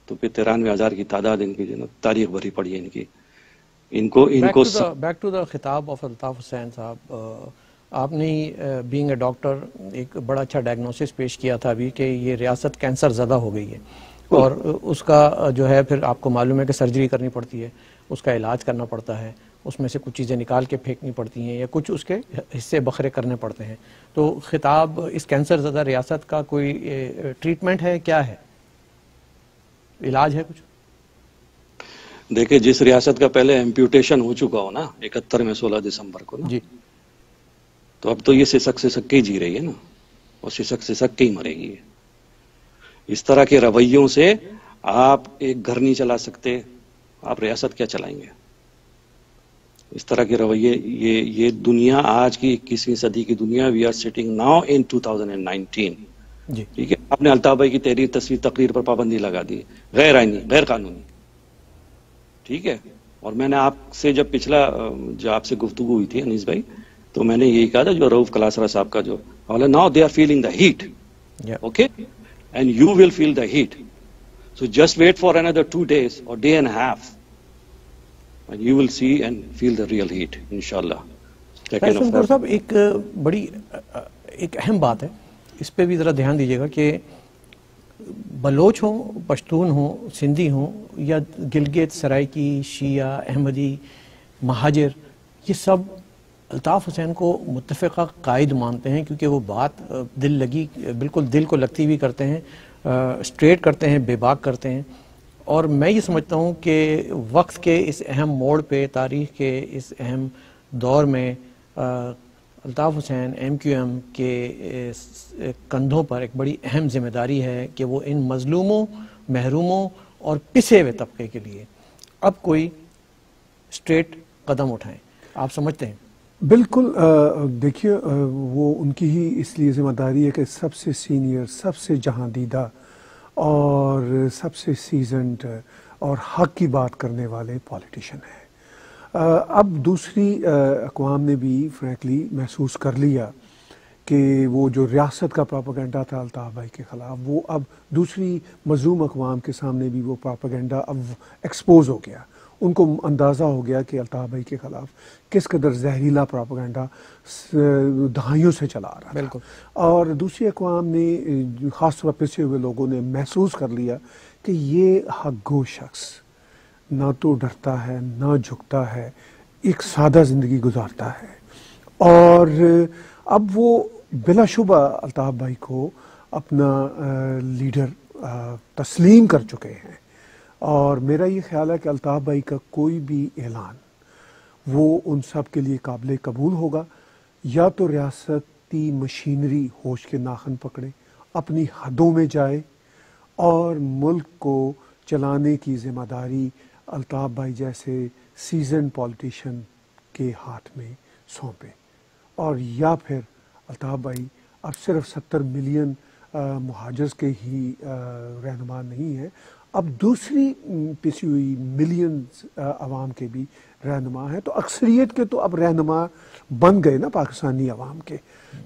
تو پھر 93,000 کی تعداد ان کی تاریخ بھری پڑی ہے ان کی۔ ان کو بیک ٹو دا خطاب آف الطاف حسین صاحب، آپ نے بینگ اے ڈاکٹر ایک بڑا اچھا ڈائگنوسس پیش کیا تھا ابھی کہ یہ ریاست کینسر زدہ ہو گئی ہے، اور اس کا جو ہے پھر آپ کو معلوم ہے کہ سرجری کرنی پڑتی ہے، اس کا علاج کرنا پڑتا ہے، اس میں سے کچھ چیزیں نکال کے پھینکنی پڑتی ہیں یا کچھ اس کے حصے بکھرے کرنے پڑتے ہیں۔ تو خطاب اس کینسر زدہ ریاست کا کوئی ٹریٹمنٹ ہے، کیا ہے، علاج ہے کچھ؟ دیکھیں، جس ریاست کا پہلے ایمپیوٹیشن ہو چکا ہو نا 71 میں 16 دسمبر کو نا، جی، تو اب تو یہ سسک سسک کے ہی جی رہی ہے نا، اور سسک سسک کے ہی مرے گی. اس طرح کے رویوں سے آپ ایک گھر نہیں چلا سکتے، آپ ریاست کیا چلائیں گے؟ اس طرح کے رویے، یہ دنیا آج کی 21ویں صدی کی دنیا، we are sitting now in 2019. جی ٹھیک ہے، آپ نے الطاف بھائی کی تقریر پر پابندی لگا دی، غیر آئینی، غیر قانونی. ٹھیک ہے، اور میں نے آپ سے جب آپ سے گفتگو ہوئی تھی انیس بھائی، تو میں نے یہی کہا تھا جو رؤف کلاسرا صاحب کا جو now they are feeling the heat, okay, and you will feel the heat. So just wait for another 2 days or day and a half, and you will see and feel the real heat, inshallah. Doctor صاحب ایک اہم بات ہے، اس پہ بھی ذرا دھیان دیجیے گا کہ بلوچ ہوں، پشتون ہوں، سندھی ہوں، یا گلگت سرائکی، شیعہ، احمدی، مہاجر، یہ سب الطاف حسین کو متفقہ قائد مانتے ہیں، کیونکہ وہ بات بالکل دل کو لگتی ہوئی کرتے ہیں، اسٹریٹ کرتے ہیں، بے باک کرتے ہیں. اور میں یہ سمجھتا ہوں کہ وقت کے اس اہم موڑ پہ، تاریخ کے اس اہم دور میں الطاف حسین MQM کے کندھوں پر ایک بڑی اہم ذمہ داری ہے کہ وہ ان مظلوموں، محروموں اور پسے ہوئے طبقے کے لیے اب کوئی اسٹریٹ قدم اٹھائیں. آپ سمجھتے ہیں؟ بالکل. دیکھیے وہ ان کی ہی اس لیے ذمہ داری ہے کہ سب سے سینئر، سب سے جہاں دیدہ اور سب سے سیزنڈ اور حق کی بات کرنے والے پولیٹیشین ہیں. اب دوسری اقوام نے بھی فرینکلی محسوس کر لیا کہ وہ جو ریاست کا پراپیگنڈا تھا الطاف بھائی کے خلاف، وہ اب دوسری مظلوم اقوام کے سامنے بھی وہ پراپیگنڈا اب ایکسپوز ہو گیا. ان کو اندازہ ہو گیا کہ الطاف بھائی کے خلاف کس قدر زہریلا پراپیگنڈا دہائیوں سے چلا رہا تھا. بالکل. اور دوسری اقوام نے، خاص طور پر پسے ہوئے لوگوں نے محسوس کر لیا کہ یہ حق گو شخص نہ تو ڈرتا ہے، نہ جھکتا ہے، ایک سادہ زندگی گزارتا ہے. اور اب وہ بلا شبہ الطاف بھائی کو اپنا لیڈر تسلیم کر چکے ہیں. اور میرا یہ خیال ہے کہ الطاف بھائی کا کوئی بھی اعلان وہ ان سب کے لیے قابل قبول ہوگا. یا تو ریاستی مشینری ہوش کے ناخن پکڑے، اپنی حدوں میں جائے اور ملک کو چلانے کی ذمہ داری الطاف بھائی جیسے سیزن پولیٹیشین کے ہاتھ میں سونپے. اور یا پھر الطاف بھائی اب صرف 70 ملین مہاجرز کے ہی رہنما نہیں ہیں، اب دوسری پسی ہوئی ملینز عوام کے بھی رہنما ہیں. تو اکثریت کے تو اب رہنما بن گئے نا پاکستانی عوام کے.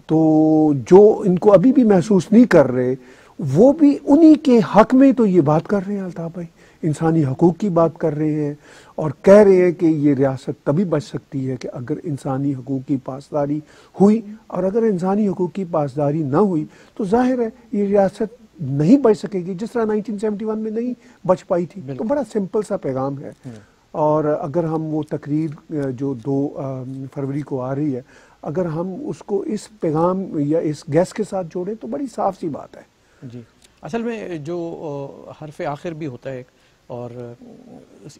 تو جو ان کو ابھی بھی محسوس نہیں کر رہے، وہ بھی انہی کے حق میں تو یہ بات کر رہے ہیں. الطاف بھائی انسانی حقوق کی بات کر رہے ہیں اور کہہ رہے ہیں کہ یہ ریاست تبھی بچ سکتی ہے کہ اگر انسانی حقوق کی پاسداری ہوئی، اور اگر انسانی حقوق کی پاسداری نہ ہوئی تو ظاہر ہے یہ ریاست نہیں بچ سکے گی، جس طرح 1971 میں نہیں بچ پائی تھی. تو بڑا سمپل سا پیغام ہے. اور اگر ہم وہ تقریر جو 2 فروری کو آ رہی ہے، اگر ہم اس کو اس پیغام یا اس گیس کے ساتھ جوڑیں تو بڑی صاف سی بات ہے. جی اصل میں جو حرف آخر بھی ہوتا ہے اور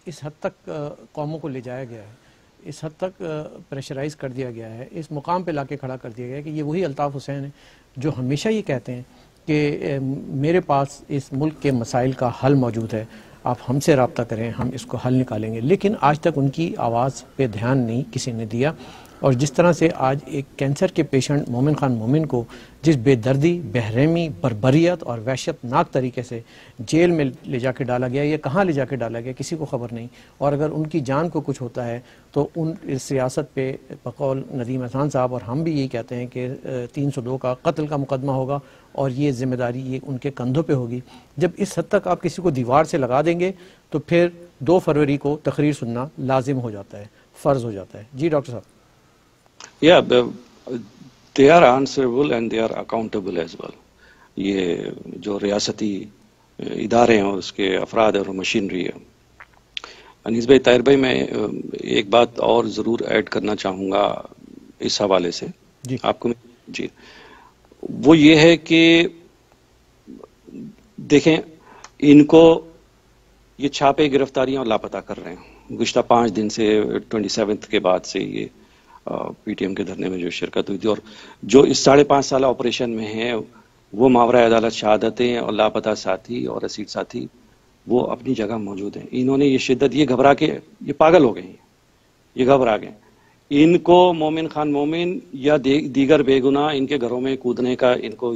اس حد تک قوموں کو لے جایا گیا ہے، اس حد تک پریشرائز کر دیا گیا ہے، اس مقام پہ لا کے کھڑا کر دیا گیا ہے کہ یہ وہی الطاف حسین ہے جو ہمیشہ یہ کہتے ہیں کہ میرے پاس اس ملک کے مسائل کا حل موجود ہے، آپ ہم سے رابطہ کریں، ہم اس کو حل نکالیں گے. لیکن آج تک ان کی آواز پہ دھیان نہیں کسی نے دیا. اور جس طرح سے آج ایک کینسر کے پیشنٹ مومن خان مومن کو جس بے دردی، بہرحمی، بربریت اور وحشت ناک طریقے سے جیل میں لے جا کے ڈالا گیا، یہ کہاں لے جا کے ڈالا گیا کسی کو خبر نہیں. اور اگر ان کی جان کو کچھ ہوتا ہے تو اس سیاست پہ بقول ندیم احسان صاحب اور ہم بھی یہی کہتے ہیں کہ 302 کا قتل کا مقدمہ ہوگا اور یہ ذمہ داری یہ ان کے کندھوں پہ ہوگی. جب اس حد تک آپ کسی کو دیوار سے لگا دیں گے تو پھر 2 فروری کو تقریر سننا لازم ہو جاتا ہے، فرض ہو جاتا ہے. جی ڈاکٹر صاحب. Yeah, they are answerable and they are accountable as well. یہ جو ریاستی ادارے ہیں اور اس کے افراد اور مشینری ہے. انیس بھائی، طاہر بھائی، میں ایک بات اور ضرور ایڈ کرنا چاہوں گا اس حوالے سے. جی آپ کو. جی وہ یہ ہے کہ دیکھیں ان کو یہ چھاپے گرفتاریاں اور لاپتہ کر رہے ہیں گزشتہ 5 دن سے، 27 کے بعد سے یہ پی ٹی ایم کے دھرنے میں جو شرکت ہوئی تھی، اور جو اس 5.5 سالہ آپریشن میں ہیں وہ ماورائے عدالت شہادتیں اور لاپتہ ساتھی اور اسیر ساتھی وہ اپنی جگہ موجود ہیں. انہوں نے یہ شدت، یہ گھبرا کے یہ پاگل ہو گئے ہیں، یہ گھبرا گئے. ان کو مومن خان مومن یا دیگر بے گناہ ان کے گھروں میں کودنے کا، ان کو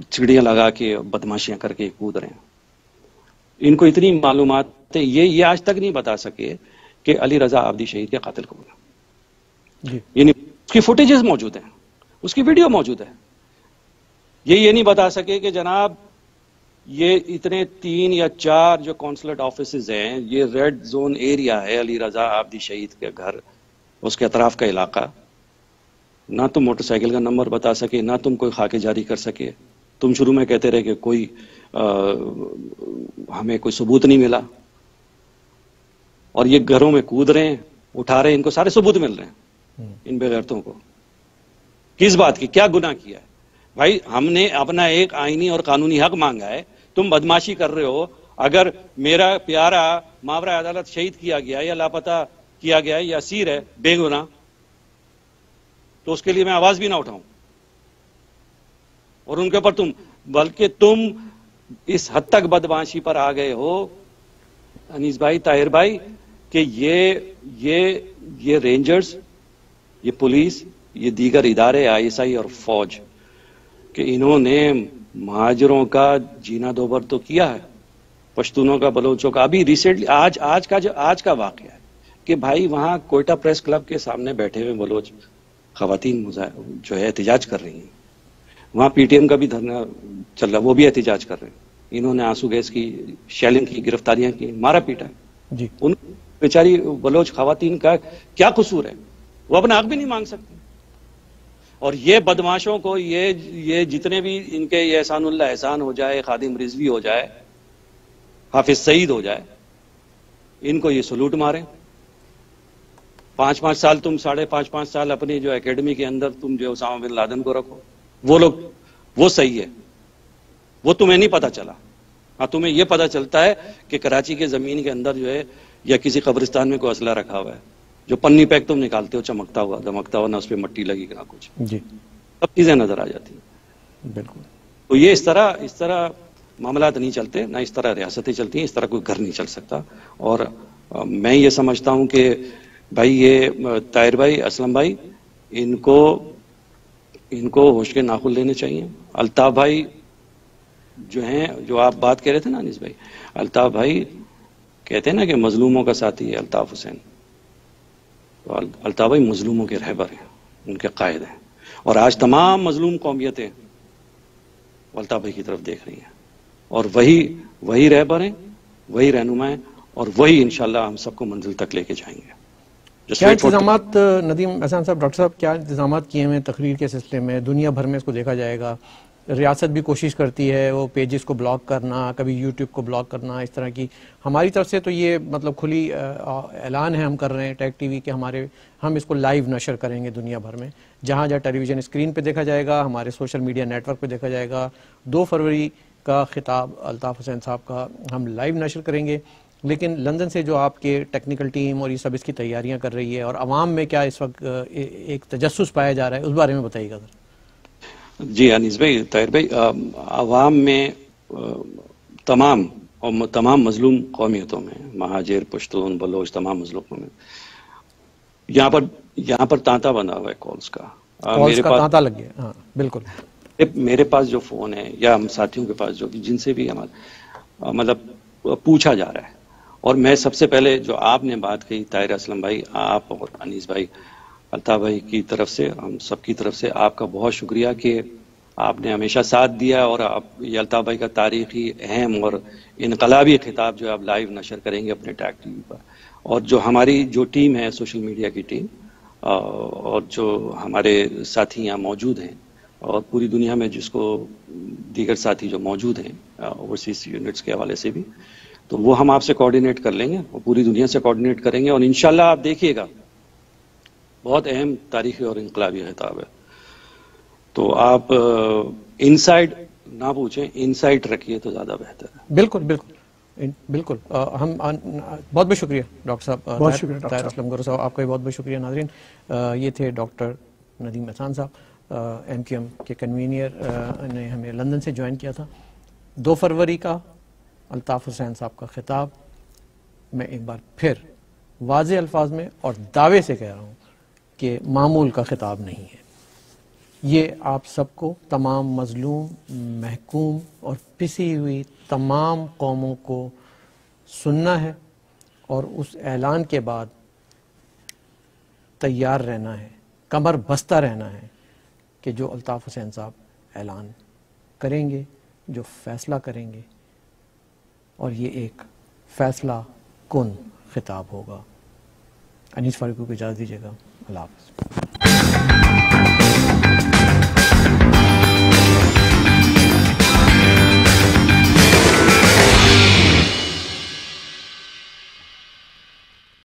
چڑیاں لگا کے بدماشیاں کر کے کود رہے ہیں. ان کو اتنی معلومات ہے، یہ آج تک نہیں بتا سکے کہ علی رضا آبدی شہید کے قاتل کون ہے. یعنی اس کی فوٹیجز موجود ہیں، اس کی ویڈیو موجود ہے. یہ نہیں بتا سکے کہ جناب یہ اتنے 3 یا 4 جو کونسلٹ آفیسز ہیں، یہ ریڈ زون ایریا ہے علی رضا آبدی شہید کے گھر، اس کے اطراف کا علاقہ. نہ تم موٹر سائیکل کا نمبر بتا سکے، نہ تم کوئی خاکے جاری کر سکے. تم شروع میں کہتے رہے کہ کوئی ہمیں کوئی ثبوت نہیں ملا، اور یہ گھروں میں کود رہے ہیں، اٹھا رہے ہیں، ان کو سارے ثبوت مل رہے ہیں ان بے غیرتوں کو. کس بات کی، کیا گناہ کیا ہے بھائی؟ ہم نے اپنا ایک آئینی اور قانونی حق مانگا ہے، تم بدماشی کر رہے ہو. اگر میرا پیارا ماورائے عدالت شہید کیا گیا یا لاپتہ کیا گیا یا اسیر ہے بے گناہ، تو اس کے لیے میں آواز بھی نہ اٹھاؤں. اور ان کے اوپر بلکہ تم اس حد تک بدماشی پر آ گئے ہو انیس بھائی، طاہر بھائی، کہ یہ رینجرز، یہ پولیس، یہ دیگر ادارے ISI اور فوج، کہ انہوں نے مہاجروں کا جینا دوبر تو کیا ہے، پشتونوں کا، بلوچوں کا. ابھی ریسنٹلی آج کا واقعہ ہے کہ بھائی وہاں کوئٹہ پریس کلب کے سامنے بیٹھے ہوئے بلوچ خواتین جو ہے احتجاج کر رہی ہیں. وہاں پی ٹی ایم کا بھی دھرنا چل رہا، وہ بھی احتجاج کر رہے ہیں. انہوں نے آنسو گیس کی، شیلنگ کی، گرفتاریاں کی، مارا پیٹا. جی، ان بیچاری بلوچ خواتین کا کیا قصور ہے؟ وہ اپنا حق بھی نہیں مانگ سکتے. اور یہ بدماشوں کو، یہ جتنے بھی ان کے، یہ احسان اللہ احسان ہو جائے، خادم رضوی ہو جائے، حافظ سعید ہو جائے، ان کو یہ سلوٹ مارے. 5 سال تم 5.5 سال اپنی جو اکیڈمی کے اندر تم جو اسامہ بن لادن کو رکھو، وہ لوگ، وہ صحیح ہے، وہ تمہیں نہیں پتا چلا. ہاں تمہیں یہ پتا چلتا ہے کہ کراچی کے زمین کے اندر جو ہے یا کسی قبرستان میں کوئی اسلحہ رکھا ہوا ہے، جو پنی پیک تم نکالتے ہو چمکتا ہوا دمکتا ہوا، نہ اس پہ مٹی لگی نہ کچھ. جی، سب چیزیں نظر آ جاتی ہیں. بالکل. تو یہ اس طرح معاملات نہیں چلتے، نہ اس طرح ریاستیں چلتی ہیں، اس طرح کوئی گھر نہیں چل سکتا. اور میں یہ سمجھتا ہوں کہ بھائی یہ طاہر بھائی، اسلم بھائی، ان کو ہوش کے ناخن لینے چاہیے. الطاف بھائی جو ہیں، جو آپ بات کہہ رہے تھے نا انیس بھائی، الطاف بھائی کہتے ہیں نا کہ مظلوموں کا ساتھی ہے الطاف حسین. تو الطاف بھائی مظلوموں کے رہبر ہیں، ان کے قائد ہیں. اور آج تمام مظلوم قومیتیں الطاف بھائی کی طرف دیکھ رہی ہیں، اور وہی رہبر ہیں، وہی رہنما ہیں، اور وہی انشاءاللہ ہم سب کو منزل تک لے کے جائیں گے. کیا انتظامات ندیم احسان صاحب، ڈاکٹر صاحب، کیا انتظامات کیے ہوئے تقریر کے سلسلے میں؟ دنیا بھر میں اس کو دیکھا جائے گا. ریاست بھی کوشش کرتی ہے وہ پیجز کو بلاک کرنا، کبھی یوٹیوب کو بلاک کرنا، اس طرح کی. ہماری طرف سے تو یہ مطلب کھلی اعلان ہے، ہم کر رہے ہیں ٹیک ٹی وی کہ ہم اس کو لائیو نشر کریں گے دنیا بھر میں. جہاں ٹیلی ویژن اسکرین پہ دیکھا جائے گا، ہمارے سوشل میڈیا نیٹ ورک پہ دیکھا جائے گا. 2 فروری کا خطاب الطاف حسین صاحب کا ہم لائیو نشر کریں گے. لیکن لندن سے جو آپ کے ٹیکنیکل ٹیم اور یہ سب اس کی تیاریاں کر رہی ہے، اور عوام میں کیا اس وقت ایک تجسس پایا جا رہا ہے، اس بارے میں بتائیے گا. جی انیس بھائی، طاہر بھائی، عوام میں تمام مظلوم قومیتوں میں، مہاجر، پشتون، بلوچ، تمام مظلوموں میں یہاں پر تانتا بنا ہوا ہے کالز کا. کالز کا تانتا لگ گیا. ہاں بالکل. میرے پاس جو فون ہے یا ہم ساتھیوں کے پاس جو جن سے بھی ہمارا مطلب پوچھا جا رہا ہے. اور میں سب سے پہلے جو آپ نے بات کہی طاہر اسلم بھائی، آپ اور انیس بھائی، الطاف بھائی کی طرف سے، ہم سب کی طرف سے آپ کا بہت شکریہ کہ آپ نے ہمیشہ ساتھ دیا. اور یہ الطاف بھائی کا تاریخی اہم اور انقلابی خطاب جو آپ لائیو نشر کریں گے اپنے ٹیک ٹی وی پر. اور جو ہماری جو ٹیم ہے، سوشل میڈیا کی ٹیم، اور جو ہمارے ساتھی یہاں موجود ہیں، اور پوری دنیا میں جس کو دیگر ساتھی جو موجود ہیں اوورسیز یونٹس کے حوالے سے بھی، تو وہ ہم آپ سے کوآرڈینیٹ کر لیں گے، اور پوری دنیا سے کوآرڈینیٹ کریں گے. اور انشاءاللہ آپ دیکھیے گا بہت اہم تاریخی اور انقلابی خطاب ہے. تو آپ انسائڈ نہ پوچھیں، انسائٹ رکھیے تو زیادہ بہتر ہے. بالکل بالکل. بالکل ہم بہت بہت شکریہ ڈاکٹر صاحب. بہت شکریہ ڈاکٹر طاہر اسلم گورو صاحب, آپ کا بھی بہت بہت شکریہ. ناظرین, یہ تھے ڈاکٹر ندیم احسان صاحب, MQM کے کنوینئر نے ہمیں لندن سے جوائن کیا تھا. 2 فروری کا الطاف حسین صاحب کا خطاب میں ایک بار پھر واضح الفاظ میں اور دعوے سے کہہ رہا ہوں کہ معمول کا خطاب نہیں ہے. یہ آپ سب کو, تمام مظلوم, محکوم اور پسی ہوئی تمام قوموں کو سننا ہے اور اس اعلان کے بعد تیار رہنا ہے, کمر بستہ رہنا ہے کہ جو الطاف حسین صاحب اعلان کریں گے, جو فیصلہ کریں گے, اور یہ ایک فیصلہ کن خطاب ہوگا. انیس فاروقی کو اجازت دیجیے گا. اللہ حافظ.